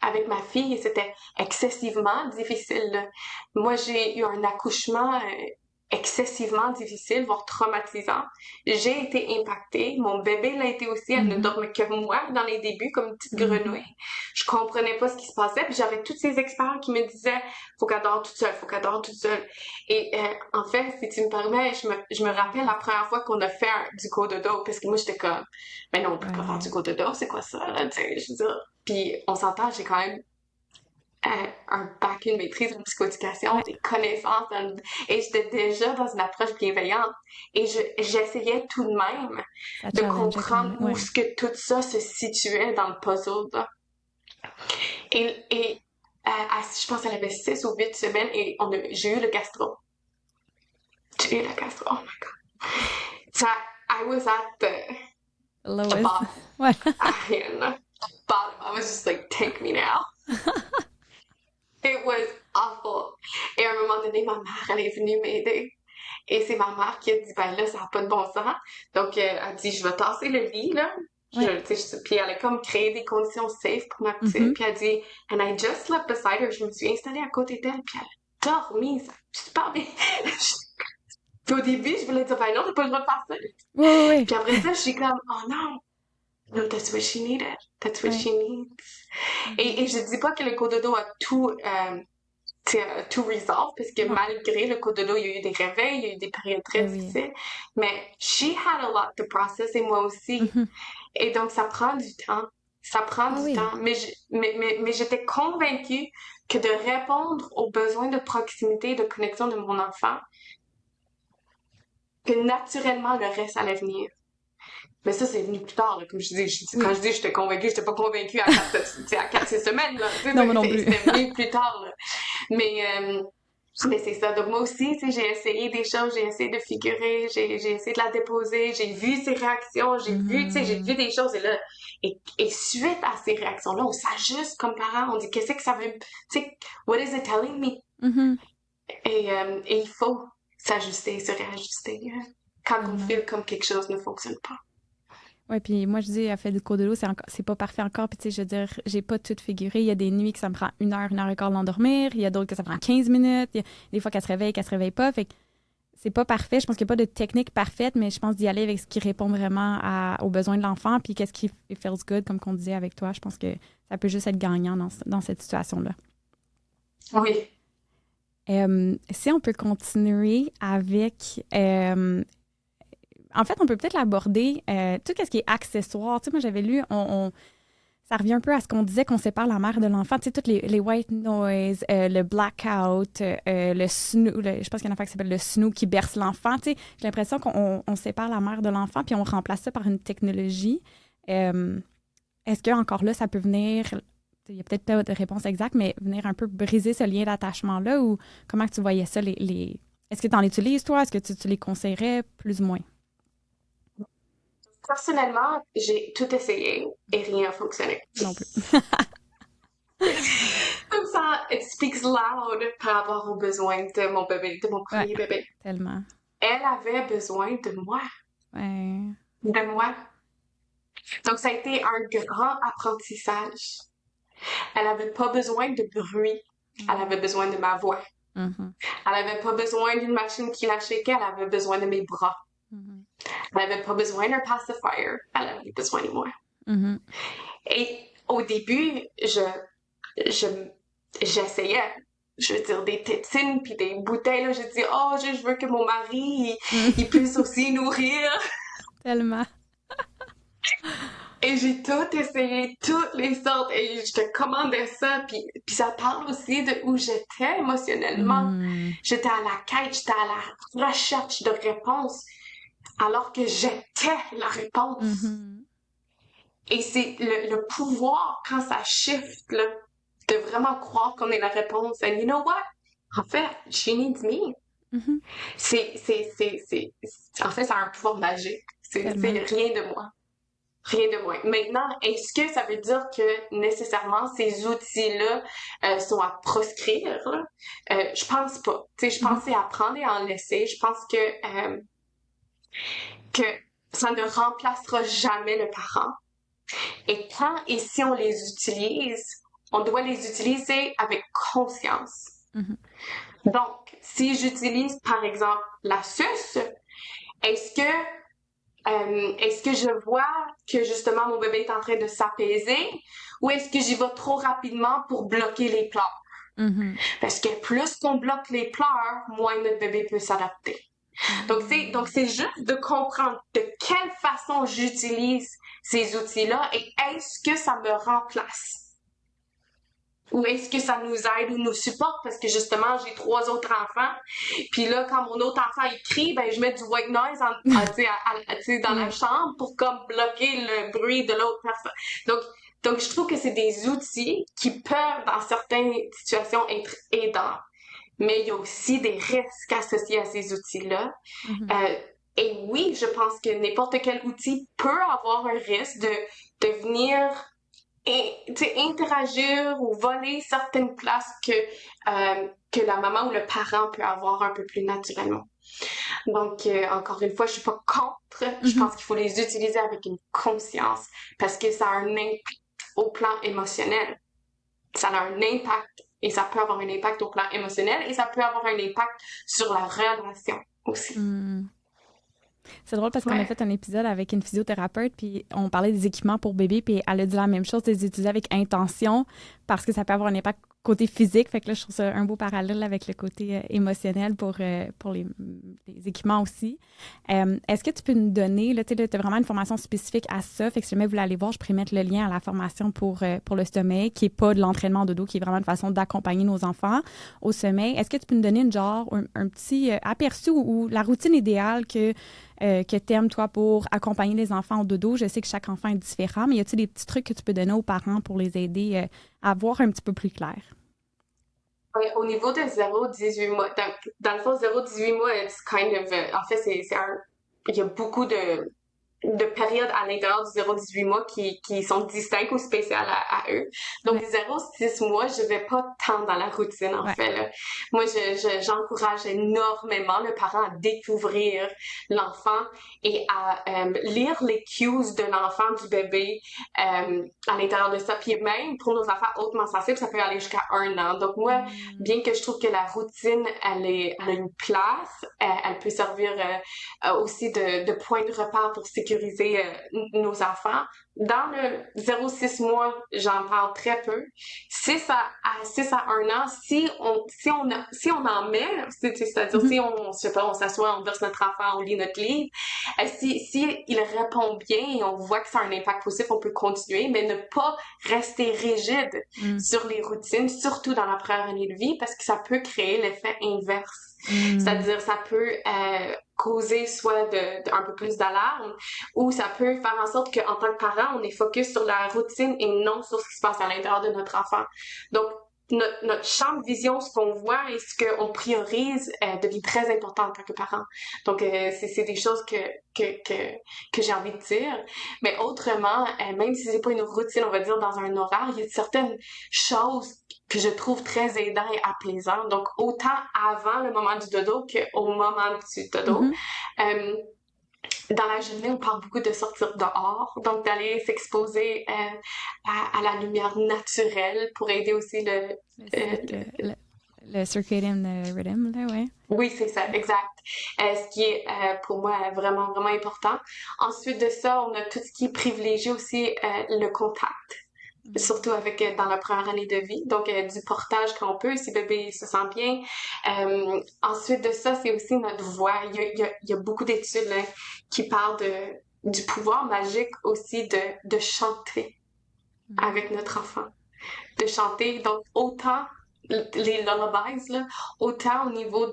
avec ma fille, c'était excessivement difficile, là. Moi, j'ai eu un accouchement excessivement difficile, voire traumatisant. J'ai été impactée. Mon bébé l'a été aussi. Elle ne dormait que moi dans les débuts, comme une petite grenouille. Je comprenais pas ce qui se passait. Puis j'avais tous ces experts qui me disaient « Faut qu'elle dort toute seule, faut qu'elle dort toute seule. » Et en fait, si tu me permets, je me rappelle la première fois qu'on a fait du cododo, parce que moi, j'étais comme « Mais non, on peut pas faire du cododo, c'est quoi ça? » Tu sais, je veux dire. Puis on s'entend, j'ai quand même un bac, une maîtrise en psychoéducation, des connaissances, et j'étais déjà dans une approche bienveillante. Et j'essayais tout de même de comprendre où est-ce que tout ça se situait dans le puzzle. Là. Et je pense qu'elle avait 6 ou 8 semaines et j'ai eu le gastro. J'ai eu le gastro, oh my god. So I was at the bottom. Bottom. I was just like, take me now. It was awful. Et à un moment donné, ma mère, elle est venue m'aider. Et c'est ma mère qui a dit, ben là, ça n'a pas de bon sens. Donc, elle a dit, je vais tasser le lit, là. Puis elle a comme créé des conditions safe pour ma petite. Puis elle a dit, and I just slept beside her. Je me suis installée à côté d'elle. Puis elle a dormi. Ça super bien. Puis au début, je voulais dire, ben non, t'as pas le droit de faire ça. Oui, oui, oui. Puis après ça, je suis comme, oh non, no, that's what she needed. That's what Ouais. she needs. Mhm. Et je dis pas que le cododo a tout, tout resolve, parce que Non. malgré le cododo, il y a eu des réveils, il y a eu des périodes très Ben oui. difficiles. Mais she had a lot to process et moi aussi. Mhm. Et donc, ça prend du temps. Ça prend Ah du oui. temps. Mais j'étais convaincue que de répondre aux besoins de proximité et de connexion de mon enfant, que naturellement le reste allait venir. Mais ça, c'est venu plus tard, là, comme je dis. Quand Oui. je dis j'étais convaincue, j'étais pas convaincue à 4 semaines, là. Non, moi non plus. C'était venu plus tard, là. Mais, euh, mais c'est ça. Donc moi aussi, j'ai essayé des choses, j'ai essayé de figurer, j'ai essayé de la déposer, j'ai vu ses réactions, j'ai vu Mhm. des choses et là, et suite à ces réactions-là, on s'ajuste comme parents, on dit qu'est-ce que ça veut, tu sais, what is it telling me? Mhm. Et il faut s'ajuster, se réajuster quand on Tellement. file comme quelque chose ne fonctionne pas. Ouais, puis moi, je dis, elle fait du cours de l'eau, c'est pas parfait encore. Puis, tu sais, je veux dire, j'ai pas tout figuré. Il y a des nuits que ça me prend 1 heure et quart d'endormir. Il y a d'autres que ça prend 15 minutes. Il y a des fois qu'elle se réveille pas. Fait que c'est pas parfait. Je pense qu'il n'y a pas de technique parfaite, mais je pense d'y aller avec ce qui répond vraiment aux besoins de l'enfant. Puis, qu'est-ce qui feels good, comme qu'on disait avec toi. Je pense que ça peut juste être gagnant dans cette situation-là. Oui. Si on peut continuer avec en fait, on peut peut-être l'aborder, tout ce qui est accessoire. Tu sais, moi, j'avais lu, ça revient un peu à ce qu'on disait qu'on sépare la mère de l'enfant. Tu sais, toutes les white noise, le blackout, le snoo, je pense qu'il y en a un qui s'appelle le snoo qui berce l'enfant. Tu sais, j'ai l'impression qu'on sépare la mère de l'enfant puis on remplace ça par une technologie. Est-ce que encore là, ça peut venir, il n'y a peut-être pas de réponse exacte, mais venir un peu briser ce lien d'attachement-là ou comment tu voyais ça? Est-ce que tu en utilises, toi? Est-ce que tu les conseillerais plus ou moins? Personnellement, j'ai tout essayé et rien n'a fonctionné. Non plus. Comme ça, it speaks loud par rapport aux besoins de mon bébé, de mon Ouais, premier bébé. tellement. Elle avait besoin Ouais. de moi. Donc ça a été un grand apprentissage. Elle avait pas besoin de bruit. Elle avait besoin de ma voix. Mhm. Elle avait pas besoin d'une machine qui la shakeait. Elle avait besoin de mes bras. Mhm. Elle avait pas besoin d'un pacifier. Elle avait besoin de moi. Mhm. Et au début, je, j'essayais. Je veux dire, des tétines puis des bouteilles, là. J'ai dit, oh, je veux que mon mari, il Mhm. puisse aussi nourrir. Tellement. Et j'ai tout essayé, toutes les sortes, et je te commandais ça, puis ça parle aussi de où j'étais émotionnellement. Mhm. J'étais à la quête, j'étais à la recherche de réponses, alors que j'étais la réponse. Mhm. Et c'est le pouvoir, quand ça shift, là, de vraiment croire qu'on est la réponse. And you know what? En fait, she needs me. Mhm. En fait, ça a un pouvoir magique. C'est Tellement. rien de moi. Rien de moins. Maintenant, est-ce que ça veut dire que nécessairement ces outils-là sont à proscrire? Là? Je pense pas. Tu sais, je pense Mhm. que c'est à prendre et à en laisser. Je pense que ça ne remplacera jamais le parent. Et quand et si on les utilise, on doit les utiliser avec conscience. Mhm. Donc, si j'utilise par exemple la suce, est-ce que est-ce que je vois que justement mon bébé est en train de s'apaiser ou est-ce que j'y vais trop rapidement pour bloquer les pleurs? Mhm. Parce que plus qu'on bloque les pleurs, moins notre bébé peut s'adapter. Donc Mhm. c'est juste de comprendre de quelle façon j'utilise ces outils-là et est-ce que ça me remplace? Ou est-ce que ça nous aide ou nous supporte? Parce que justement, j'ai 3 autres enfants. Puis là, quand mon autre enfant il crie, ben je mets du white noise dans la Ouais. chambre pour comme bloquer le bruit de l'autre personne. Donc, je trouve que c'est des outils qui peuvent, dans certaines situations, être aidants. Mais il y a aussi des risques associés à ces outils-là. Mhm. Euh, et oui, je pense que n'importe quel outil peut avoir un risque de venir interagir ou voler certaines places que la maman ou le parent peut avoir un peu plus naturellement. Donc, encore une fois, je suis pas contre. Je Mhm. pense qu'il faut les utiliser avec une conscience parce que ça a un impact au plan émotionnel. Ça a un impact et ça peut avoir un impact au plan émotionnel et ça peut avoir un impact sur la relation. aussi. C'est drôle parce qu'on a Ouais. fait un épisode avec une physiothérapeute, puis on parlait des équipements pour bébé, puis elle a dit la même chose, de les utiliser avec intention parce que ça peut avoir un impact côté physique. Fait que là, je trouve ça un beau parallèle avec le côté émotionnel pour les équipements aussi. Est-ce que tu peux nous donner, là, tu as vraiment une formation spécifique à ça, fait que si jamais vous voulez aller voir, je pourrais mettre le lien à la formation pour le sommeil, qui n'est pas de l'entraînement de dos, qui est vraiment une façon d'accompagner nos enfants au sommeil. Est-ce que tu peux nous donner un petit aperçu ou la routine idéale que tu aimes, toi, pour accompagner les enfants au dodo? Je sais que chaque enfant est différent, mais y a-t-il des petits trucs que tu peux donner aux parents pour les aider à voir un petit peu plus clair? Ouais, au niveau de 0-18 mois, dans le fond, 0-18 mois, it's kind of, en fait, il y a beaucoup de périodes à l'intérieur du 0-18 mois qui sont distinctes ou spéciales à eux. Donc, Ouais, 0-6 mois, je vais pas tant dans la routine, en ouais. fait, là. Moi, j'encourage énormément le parent à découvrir l'enfant et à lire les cues de l'enfant, du bébé, à l'intérieur de ça. Puis même, pour nos enfants hautement sensibles, ça peut aller jusqu'à 1 an. Donc, moi, Mm. bien que je trouve que la routine, elle a une place, elle peut servir aussi de point de repère pour sécuriser nos enfants. Dans le 0-6 mois, j'en parle très peu. 6 à 1 an, si on en met, c'est-à-dire Mhm. si on, je sais pas, on s'assoit, on verse notre enfant, on lit notre livre, si il répond bien et on voit que ça a un impact positif, on peut continuer, mais ne pas rester rigide Mm. sur les routines, surtout dans la première année de vie, parce que ça peut créer l'effet inverse. Mm. C'est-à-dire, ça peut causer soit un peu plus d'alarme, ou ça peut faire en sorte qu'en tant que parent, on est focus sur la routine et non sur ce qui se passe à l'intérieur de notre enfant. Donc, notre champ de vision, ce qu'on voit et ce qu'on priorise devient très important en tant que parent. Donc, c'est des choses que j'ai envie de dire. Mais autrement, même si c'est pas une routine, on va dire, dans un horaire, il y a certaines choses que je trouve très aidant et apaisant. Donc, autant avant le moment du dodo qu'au moment du dodo. Mhm. Euh, dans la journée, on parle beaucoup de sortir dehors, donc d'aller s'exposer à la lumière naturelle pour aider aussi Le, euh, cirque, le circadian rhythm, là, ouais. oui, c'est ça, exact. Ce qui est pour moi vraiment, vraiment important. Ensuite de ça, on a tout ce qui est privilégié aussi le contact. Surtout avec dans la première année de vie, donc du portage quand on peut, si bébé se sent bien. Ensuite de ça, c'est aussi notre voix. Il y a beaucoup d'études là, qui parlent du pouvoir magique aussi de chanter avec notre enfant, de chanter. Donc autant les lullabies, là, autant au niveau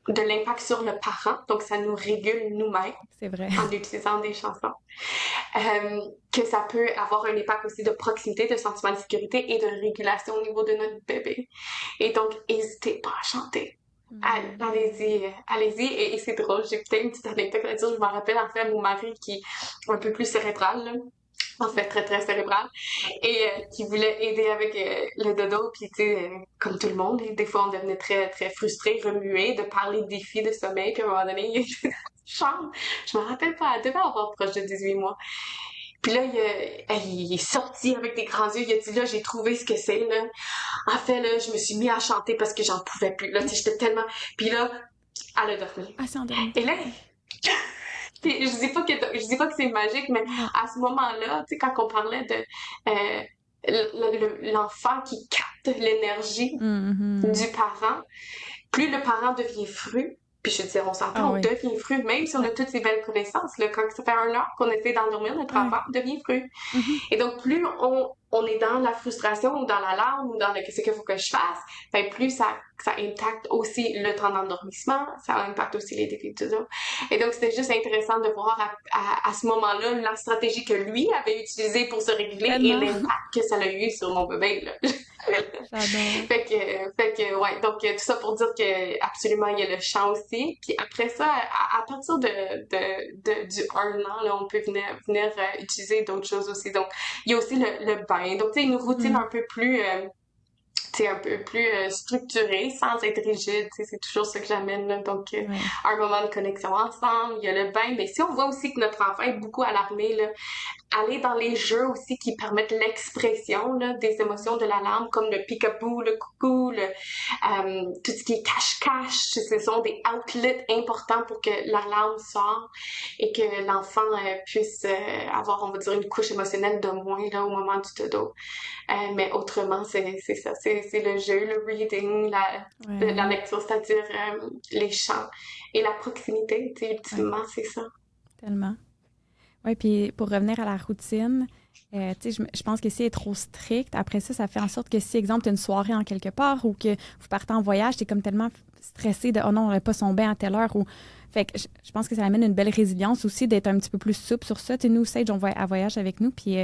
de l'impact sur le parent, donc ça nous régule nous-mêmes C'est vrai. en utilisant des chansons. Que ça peut avoir un impact aussi de proximité, de sentiment de sécurité et de régulation au niveau de notre bébé. Et donc, n'hésitez pas à chanter. Mm. Allez-y, allez-y. Et c'est drôle, j'ai peut-être une petite anecdote à dire. Je me rappelle en fait mon mari qui est un peu plus cérébral, là. En fait, très, très cérébral. Et qui voulait aider avec le dodo. Puis, tu sais, comme tout le monde, des fois, on devenait très, très frustré, remué de parler de défis de sommeil. Puis, à un moment donné, il était dans une chambre. Je me rappelle pas, elle devait avoir proche de 18 mois. Puis là, il est sorti avec des grands yeux. Il a dit, là, j'ai trouvé ce que c'est, là. En fait, là, je me suis mis à chanter parce que j'en pouvais plus. Là, tu sais, j'étais tellement... Puis là, elle a dormi. Ah, c'est endormi. Et là, puis je dis pas que c'est magique, mais Non. à ce moment-là, tu sais, quand on parlait de l'enfant qui capte l'énergie Mhm. du parent, plus le parent devient fru, puis je veux dire, on Ah s'entend, on oui. devient fru, même si on a Ouais. toutes ces belles connaissances, là, quand ça fait 1 heure qu'on essaie d'endormir notre Ouais. enfant, on devient fru. Mhm. Et donc, plus on est dans la frustration ou dans l'alarme ou dans le qu'est-ce qu'il faut que je fasse, ben plus ça impacte aussi le temps d'endormissement, ça impacte aussi les défis de dodo. Et donc, c'était juste intéressant de voir à ce moment-là la stratégie que lui avait utilisée pour se réguler et Tellement. l'impact que ça a eu sur mon bébé, là. J'adore. Ouais, donc tout ça pour dire que absolument il y a le chant aussi. Puis après ça, à partir du 1 an, là, on peut venir utiliser d'autres choses aussi. Donc il y a aussi le bain. Donc tu sais, une routine Mm. un peu plus un peu plus structurée, sans être rigide, tu sais, c'est toujours ça que j'amène, là. Donc, Ouais. un moment de connexion ensemble, il y a le bain, mais si on voit aussi que notre enfant est beaucoup alarmé, là, aller dans les jeux aussi qui permettent l'expression là, des émotions de l'alarme, comme le peek-a-boo, le coucou, tout ce qui est cache-cache. Ce sont des outlets importants pour que l'alarme sorte et que l'enfant puisse avoir, on va dire, une couche émotionnelle de moins là, au moment du dodo. Mais autrement, c'est ça. C'est le jeu, le reading, la lecture, c'est-à-dire les chants et la proximité. Ultimement, c'est ça. Tellement. Oui, puis pour revenir à la routine, je pense que si elle est trop stricte, après ça fait en sorte que si, exemple, tu as une soirée en quelque part ou que vous partez en voyage, tu es comme tellement stressé de « Oh non, on n'aurait pas son bain à telle heure » ou... Fait que je pense que ça amène une belle résilience aussi d'être un petit peu plus souple sur ça. Nous, Sage, on va à voyage avec nous, puis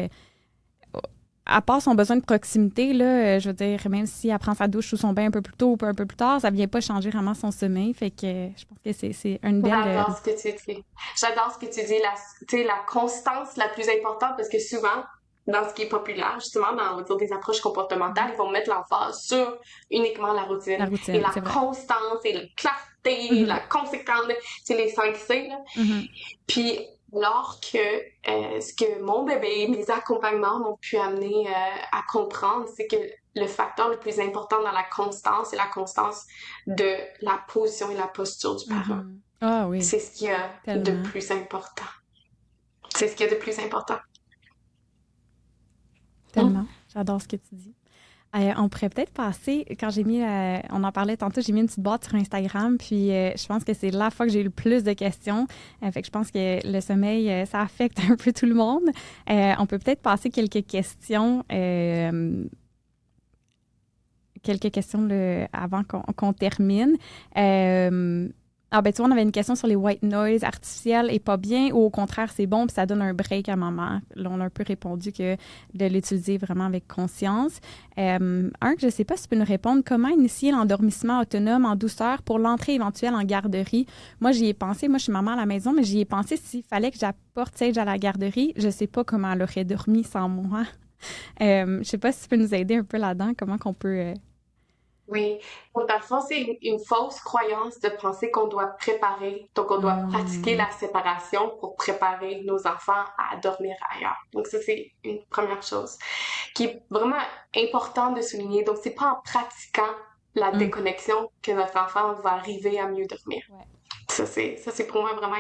à part son besoin de proximité, là, je veux dire, même si elle prend sa douche ou son bain un peu plus tôt ou un peu plus tard, ça ne vient pas changer vraiment son sommeil. Fait que je pense que c'est une belle... J'adore ce que tu dis. J'adore ce que tu dis, la constance la plus importante, parce que souvent, dans ce qui est populaire, justement, dans, on va dire, des approches comportementales, ils vont mettre l'emphase sur uniquement la routine. Et la constance, et la clarté, la conséquence, c'est les 5 C, là. Puis, alors que ce que mon bébé, mes accompagnements m'ont pu amener à comprendre, c'est que le facteur le plus important dans la constance, c'est la constance de la position et la posture du parent. Ah oui. C'est ce qu'il y a de plus important. C'est ce qu'il y a de plus important. Tellement. J'adore ce que tu dis. On pourrait peut-être passer, quand j'ai mis, on en parlait tantôt, j'ai mis une petite boîte sur Instagram, puis je pense que c'est la fois que j'ai eu le plus de questions. Fait que je pense que le sommeil, ça affecte un peu tout le monde. On peut peut-être passer quelques questions avant qu'on termine. Ben tu vois, on avait une question sur les white noise artificiels et pas bien, ou au contraire, c'est bon, puis ça donne un break à maman. Là, on a un peu répondu que de l'utiliser vraiment avec conscience. Que je ne sais pas si tu peux nous répondre, comment initier l'endormissement autonome en douceur pour l'entrée éventuelle en garderie? Moi, j'y ai pensé. Moi, je suis maman à la maison, mais j'y ai pensé s'il fallait que j'apporte Sage à la garderie. Je ne sais pas comment elle aurait dormi sans moi. Je ne sais pas si tu peux nous aider un peu là-dedans, comment qu'on peut... Oui. Dans le fond, c'est une fausse croyance de penser qu'on doit préparer, donc on doit pratiquer la séparation pour préparer nos enfants à dormir ailleurs. Donc ça, c'est une première chose qui est vraiment importante de souligner. Donc c'est pas en pratiquant la déconnexion que notre enfant va arriver à mieux dormir. Ça, c'est pour moi vraiment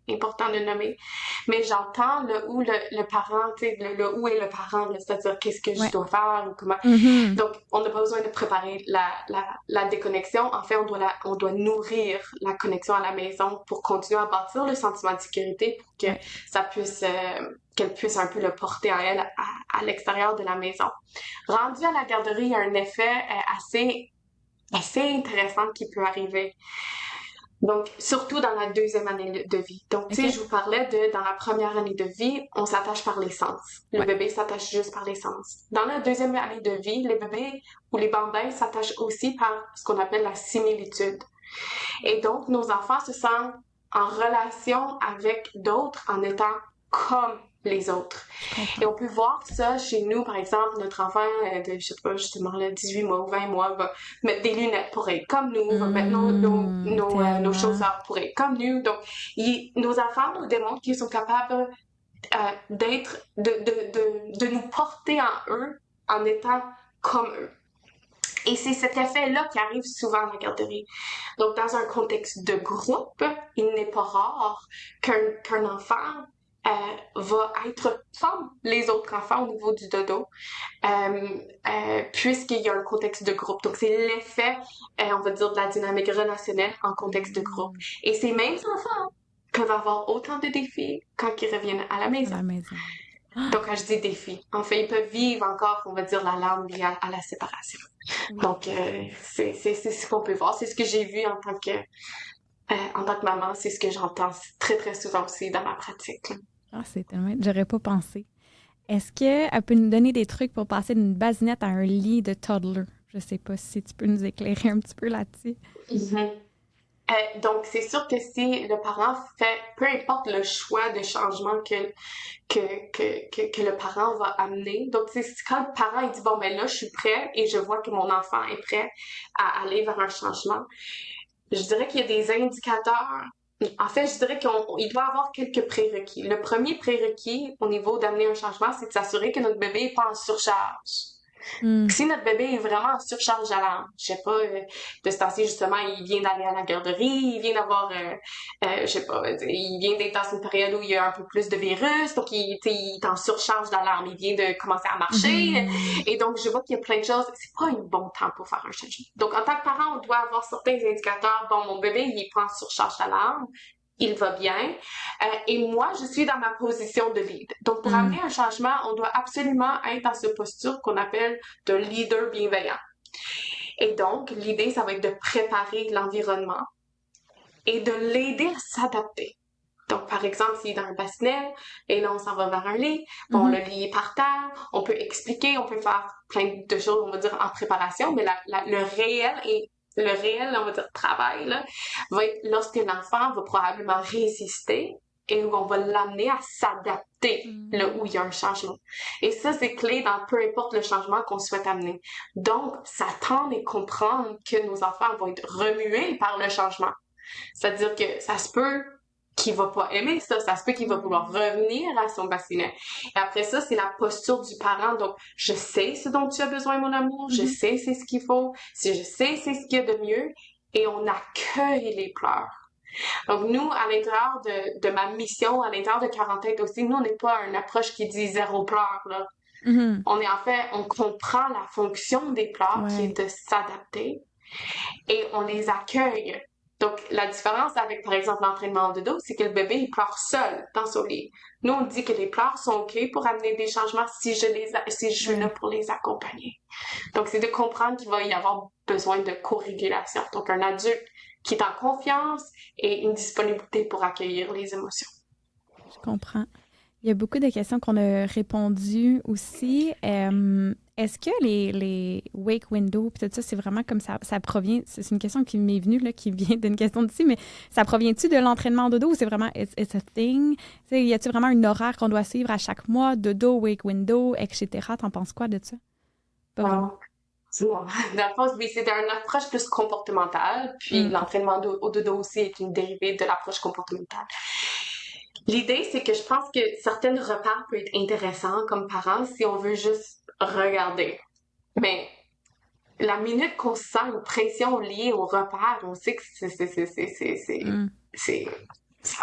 important de nommer. Mais j'entends le où le parent, tu sais, le où est le parent, c'est-à-dire qu'est-ce que je dois faire ou comment. Donc, on n'a pas besoin de préparer la déconnexion. En fait, on doit nourrir la connexion à la maison pour continuer à bâtir le sentiment de sécurité pour que ça puisse, qu'elle puisse un peu le porter en elle à l'extérieur de la maison. Rendu à la garderie, il y a un effet assez intéressant qui peut arriver. Donc, surtout dans la deuxième année de vie. Donc, tu sais, je vous parlais dans la première année de vie, on s'attache par les sens. Le bébé s'attache juste par les sens. Dans la deuxième année de vie, les bébés ou les bambins s'attachent aussi par ce qu'on appelle la similitude. Et donc, nos enfants se sentent en relation avec d'autres en étant comme les autres. Et on peut voir ça chez nous, par exemple, notre enfant de, je sais pas, justement, là, 18 mois ou 20 mois va mettre des lunettes pour être comme nous, va mettre nos chaussures pour être comme nous. Donc, nos enfants nous démontrent qu'ils sont capables de nous porter en eux en étant comme eux. Et c'est cet effet-là qui arrive souvent à la garderie. Donc, dans un contexte de groupe, il n'est pas rare qu'un enfant va être comme les autres enfants au niveau du dodo, puisqu'il y a un contexte de groupe. Donc, c'est l'effet, on va dire, de la dynamique relationnelle en contexte de groupe. Et ces mêmes enfants peuvent avoir autant de défis quand ils reviennent à la maison. Donc, quand je dis défis, en fait, ils peuvent vivre encore, on va dire, la larme liée à la séparation. Donc, c'est ce qu'on peut voir. C'est ce que j'ai vu en tant que maman. C'est ce que j'entends très, très souvent aussi dans ma pratique. Ah, c'est tellement... J'aurais pas pensé. Est-ce qu'elle peut nous donner des trucs pour passer d'une basinette à un lit de toddler? Je sais pas si tu peux nous éclairer un petit peu là-dessus. Donc, c'est sûr que si le parent fait, peu importe le choix de changement que le parent va amener. Donc, c'est quand le parent il dit, bon, ben là, je suis prêt et je vois que mon enfant est prêt à aller vers un changement. Je dirais qu'il y a des indicateurs En fait, je dirais qu'il doit avoir quelques prérequis. Le premier prérequis au niveau d'amener un changement, c'est de s'assurer que notre bébé n'est pas en surcharge. Hmm. Si notre bébé est vraiment en surcharge d'alarme, je sais pas, de ce temps-ci, justement, il vient d'aller à la garderie, il vient d'avoir, je sais pas, il vient d'être dans une période où il y a un peu plus de virus, donc il est en surcharge d'alarme, il vient de commencer à marcher, Mhm. et donc je vois qu'il y a plein de choses, c'est pas un bon temps pour faire un changement. Donc en tant que parent, on doit avoir certains indicateurs, bon, mon bébé, il est pas en surcharge d'alarme, il va bien. Et moi, je suis dans ma position de lead. Donc, pour Hmm. amener un changement, on doit absolument être dans cette posture qu'on appelle de leader bienveillant. Et donc, l'idée, ça va être de préparer l'environnement et de l'aider à s'adapter. Donc, par exemple, s'il est dans un bassinet, et là, on s'en va vers un lit, bon, le Mhm. lit est par terre, on peut expliquer, on peut faire plein de choses, on va dire, en préparation, mais le réel, on va dire, travail, là, va être lorsque l'enfant va probablement résister et où on va l'amener à s'adapter là Hmm. où il y a un changement. Et ça, c'est clé dans peu importe le changement qu'on souhaite amener. Donc, s'attendre et comprendre que nos enfants vont être remués par le changement. C'est-à-dire que ça se peut qu'il va pas aimer ça, ça se peut qu'il va vouloir Ouais. revenir à son bassinet. Et après ça, c'est la posture du parent. Donc, je sais ce dont tu as besoin, mon amour, je Mhm. sais c'est ce qu'il faut, si je sais c'est ce qu'il y a de mieux, et on accueille les pleurs. Donc, nous, à l'intérieur de ma mission, à l'intérieur de 40 têtes aussi, nous, on n'est pas une approche qui dit zéro pleur, là. Mhm. On est en fait, on comprend la fonction des pleurs qui Ouais. est de s'adapter et on les accueille. Donc, la différence avec, par exemple, l'entraînement en dodo, c'est que le bébé, il pleure seul dans son lit. Nous, on dit que les pleurs sont OK pour amener des changements si je suis là Ouais. pour les accompagner. Donc, c'est de comprendre qu'il va y avoir besoin de co-régulation. Donc, un adulte qui est en confiance et une disponibilité pour accueillir les émotions. Je comprends. Il y a beaucoup de questions qu'on a répondues aussi. Est-ce que les wake windows, puis tout ça, c'est vraiment comme ça provient, c'est une question qui m'est venue, là, qui vient d'une question d'ici, mais ça provient-tu de l'entraînement en dodo ou c'est vraiment it's a thing? T'sais, y a-t-il vraiment un horaire qu'on doit suivre à chaque mois, dodo, wake window, etc.? T'en penses quoi de ça? Pas vraiment. Donc, dans le fond, oui, c'est une approche plus comportementale, puis Mm. l'entraînement au dodo aussi est une dérivée de l'approche comportementale. L'idée, c'est que je pense que certaines repères peuvent être intéressants comme parents si on veut juste regarder. Mais la minute qu'on sent une pression liée au repère, on sait que Mm. c'est,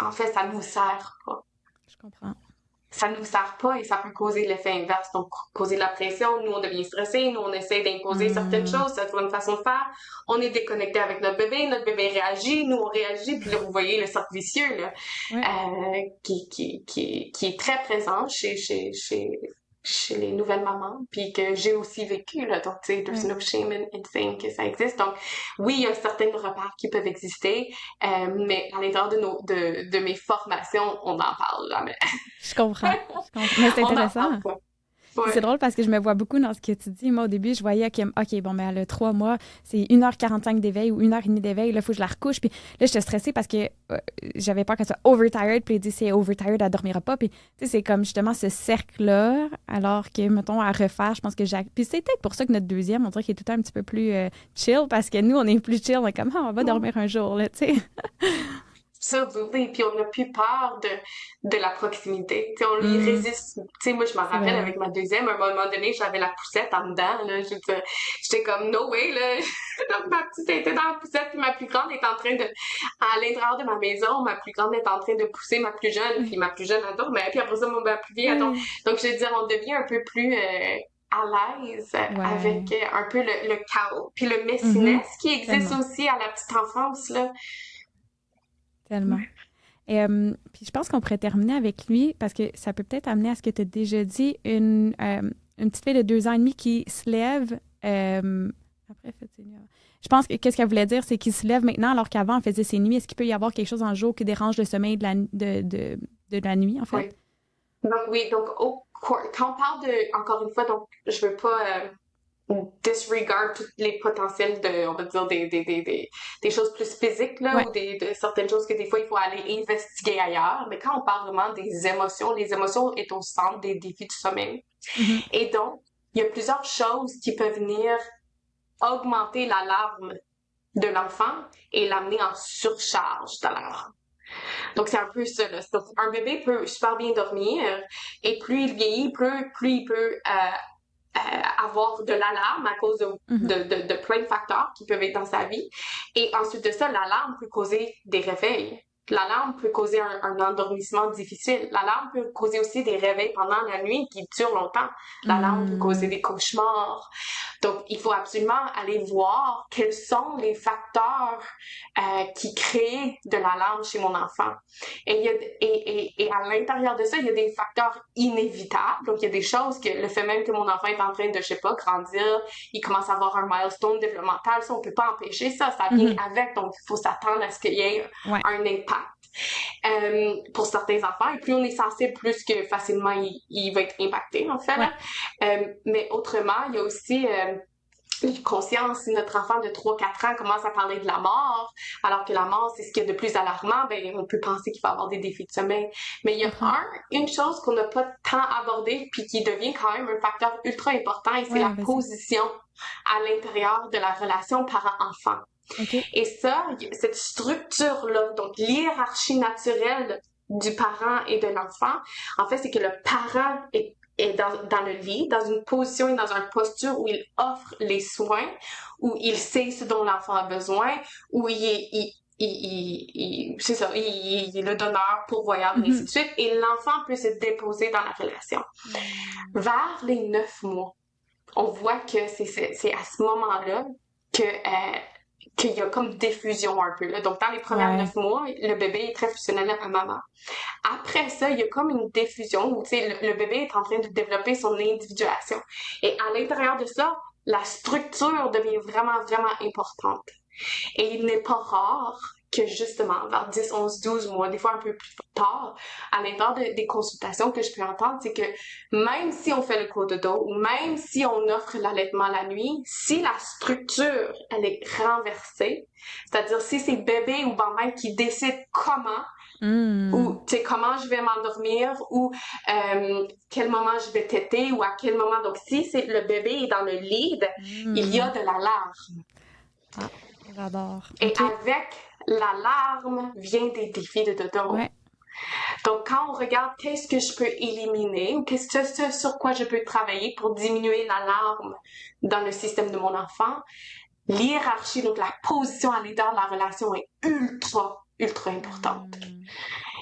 en fait, ça nous sert pas. Je comprends. Ça nous sert pas et ça peut causer l'effet inverse, donc causer de la pression. Nous, on devient stressé, nous, on essaie d'imposer certaines Mm. choses, certaines façons de faire. On est déconnecté avec notre bébé réagit, nous, on réagit, puis là, vous voyez le cercle vicieux, là, Ouais. qui est très présent chez les nouvelles mamans, puis que j'ai aussi vécu, là. Donc, tu sais, there's Ouais. no shame in saying que ça existe. Donc, oui, il y a certains repères qui peuvent exister, mais à l'intérieur de mes formations, on n'en parle jamais. Je comprends. Je comprends. Mais c'est On n'en intéressant. parle pas. Puis c'est Ouais. drôle parce que je me vois beaucoup dans ce que tu dis. Moi, au début, je voyais que, OK, bon, ben, elle a 3 mois, c'est 1h45 d'éveil ou 1h30 d'éveil. Là, il faut que je la recouche. Puis là, j'étais stressée parce que j'avais peur qu'elle soit overtired. Puis il dit, c'est overtired, elle dormira pas. Puis, tu sais, c'est comme justement ce cercle-là. Alors que, mettons, à refaire, je pense que j'ai. Puis c'est peut-être pour ça que notre deuxième, on dirait qu'il est tout le temps un petit peu plus chill parce que nous, on est plus chill. On est comme, ah, on va dormir un jour, là, tu sais. Ça, oui, oui. Puis on n'a plus peur de la proximité. Tu sais, on lui Hum, résiste. Tu sais, moi, je me c'est rappelle vrai. avec ma deuxième, à un moment donné, j'avais la poussette en dedans, là. J'étais comme, no way, là. Donc, ma petite était dans la poussette, puis ma plus grande est en train de, à l'intérieur de ma maison, ma plus grande est en train de pousser ma plus jeune, puis Ouais. ma plus jeune adore, mais puis après ça, ma plus vieille adore. Ouais. Donc, je veux dire, on devient un peu plus, à l'aise avec Ouais. un peu le chaos. Puis le Mhm. messiness qui existe Tellement. aussi à la petite enfance, là. Tellement. Et, puis je pense qu'on pourrait terminer avec lui parce que ça peut peut-être amener à ce que tu as déjà dit, une petite fille de 2 ans et demi qui se lève. Après, fait ses nuits. Je pense que qu'est-ce qu'elle voulait dire, c'est qu'il se lève maintenant alors qu'avant, elle faisait ses nuits. Est-ce qu'il peut y avoir quelque chose dans le jour qui dérange le sommeil de la nuit, en fait? Oui. Donc oui, donc quand on parle de, encore une fois, donc je veux pas disregard tous les potentiels de, on va dire, des choses plus physiques, là, Ouais. ou de certaines choses que des fois il faut aller investiguer ailleurs. Mais quand on parle vraiment des émotions, les émotions est au centre des défis du sommeil. Mhm. Et donc, il y a plusieurs choses qui peuvent venir augmenter l'alarme de l'enfant et l'amener en surcharge d'alarme. Donc, c'est un peu ça, là. Donc, un bébé peut super bien dormir et plus il vieillit, plus il peut avoir de l'alarme à cause de plein de facteurs qui peuvent être dans sa vie. Et ensuite de ça, l'alarme peut causer des réveils. L'alarme peut causer un endormissement difficile. L'alarme peut causer aussi des réveils pendant la nuit qui durent longtemps. L'alarme peut causer des cauchemars. Donc, il faut absolument aller voir quels sont les facteurs qui créent de l'alarme chez mon enfant. Et à l'intérieur de ça, il y a des facteurs inévitables. Donc, il y a des choses que le fait même que mon enfant est en train de, je sais pas, grandir, il commence à avoir un milestone développemental, ça, on peut pas empêcher ça, ça vient avec. Donc, il faut s'attendre à ce qu'il y ait un impact. Pour certains enfants, et plus on est sensible, plus que facilement il va être impacté, en fait. Mais autrement, il y a aussi conscience, si notre enfant de 3-4 ans commence à parler de la mort, alors que la mort, c'est ce qu'il y a de plus alarmant, ben, on peut penser qu'il va avoir des défis de sommeil. Mais il y a une chose qu'on n'a pas tant abordée, puis qui devient quand même un facteur ultra important, et c'est la position à l'intérieur de la relation parent-enfant. Et ça, cette structure-là, donc l'hiérarchie naturelle du parent et de l'enfant, en fait, c'est que le parent est dans le lit, dans une position et dans une posture où il offre les soins, où il sait ce dont l'enfant a besoin, où c'est ça, il est le donneur, pourvoyeur, et ainsi de suite, et l'enfant peut se déposer dans la relation. Vers les 9 mois, on voit que c'est à ce moment-là qu'il y a comme diffusion un peu, là. Donc, dans les premières 9 mois, le bébé est très fusionnel à maman. Après ça, il y a comme une diffusion où, tu sais, le bébé est en train de développer son individuation. Et à l'intérieur de ça, la structure devient vraiment, vraiment importante. Et il n'est pas rare que justement, vers 10, 11, 12 mois, des fois un peu plus tard, à l'intérieur des consultations que je peux entendre, c'est que même si on fait le cododo ou même si on offre l'allaitement la nuit, si la structure, elle est renversée, c'est-à-dire si c'est bébé ou maman qui décide comment, ou tu sais comment je vais m'endormir, ou quel moment je vais téter, ou à quel moment. Donc si c'est le bébé est dans le lead, il y a de l'alarme. Ah, j'adore. Et avec l'alarme vient des défis de dodo. Donc, quand on regarde qu'est-ce que je peux éliminer ou qu'est-ce sur quoi je peux travailler pour diminuer l'alarme dans le système de mon enfant, l'hiérarchie, donc la position à l'intérieur de la relation est ultra, ultra importante.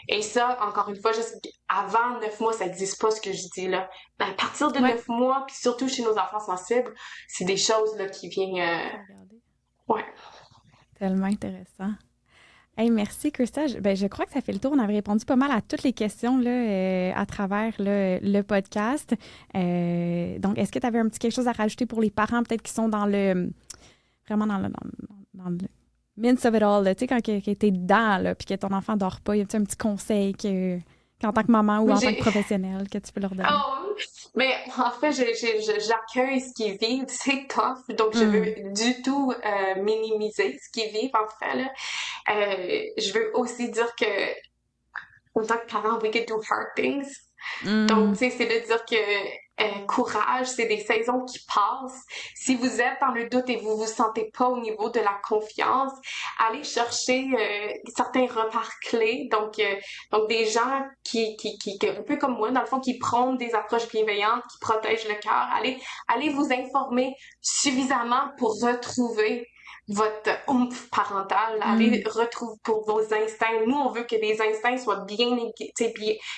Et ça, encore une fois, juste avant 9 mois, ça n'existe pas ce que je dis là. À partir de 9 mois, puis surtout chez nos enfants sensibles, c'est des choses là qui viennent... Tellement intéressant. Hey, merci, Krista. Je crois que ça fait le tour. On avait répondu pas mal à toutes les questions là, à travers le podcast. Donc, est-ce que tu avais un petit quelque chose à rajouter pour les parents, peut-être qui sont vraiment dans le midst of it all, tu sais, quand tu es dedans, là, puis que ton enfant dort pas, y a-t-il un petit conseil qu'en tant que maman ou en tant que professionnelle que tu peux leur donner? Mais en fait, j'accueille ce qu'ils vivent, c'est tough, donc je veux du tout minimiser ce qu'ils vivent, en fait, là. Je veux aussi dire que, en tant que parent, we can do hard things. Donc, tu sais, c'est de dire que courage, c'est des saisons qui passent. Si vous êtes dans le doute et vous vous sentez pas au niveau de la confiance, allez chercher certains repères clés. Donc des gens qui, un peu comme moi, dans le fond, qui prônent des approches bienveillantes, qui protègent le cœur. Allez vous informer suffisamment pour retrouver votre oomph parental, allez retrouver pour vos instincts. Nous, on veut que les instincts soient bien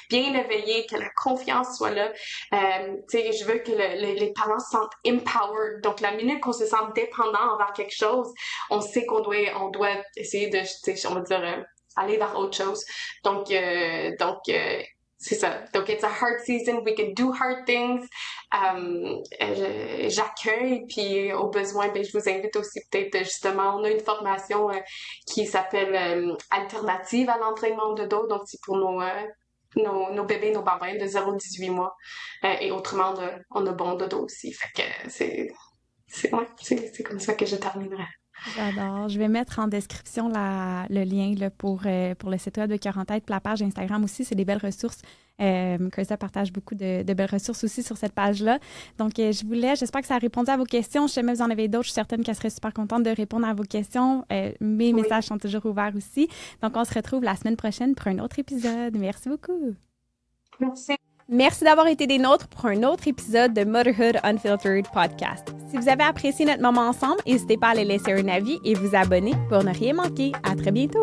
éveillés, que la confiance soit là. Je veux que les parents se sentent empowered. Donc, la minute qu'on se sent dépendant envers quelque chose, on sait on doit essayer de, on va dire, aller vers autre chose. Donc, c'est ça. Donc, it's a hard season. We can do hard things. J'accueille, puis au besoin, je vous invite aussi peut-être justement, on a une formation qui s'appelle Alternative à l'entraînement de dos. Donc, c'est pour nos bébés, nos bambins de 0 à 18 mois. Et autrement, on a bon dodo aussi. Fait que c'est comme ça que je terminerai. J'adore. Je vais mettre en description le lien là, pour le site web de Cœur en tête, puis la page Instagram aussi. C'est des belles ressources Krista partage beaucoup de belles ressources aussi sur cette page-là. Donc, j'espère que ça a répondu à vos questions. Si jamais vous en avez d'autres, je suis certaine qu'elle serait super contente de répondre à vos questions. Mes messages sont toujours ouverts aussi. Donc, on se retrouve la semaine prochaine pour un autre épisode. Merci beaucoup. Merci. Merci d'avoir été des nôtres pour un autre épisode de Motherhood Unfiltered Podcast. Si vous avez apprécié notre moment ensemble, n'hésitez pas à aller laisser un avis et vous abonner pour ne rien manquer. À très bientôt!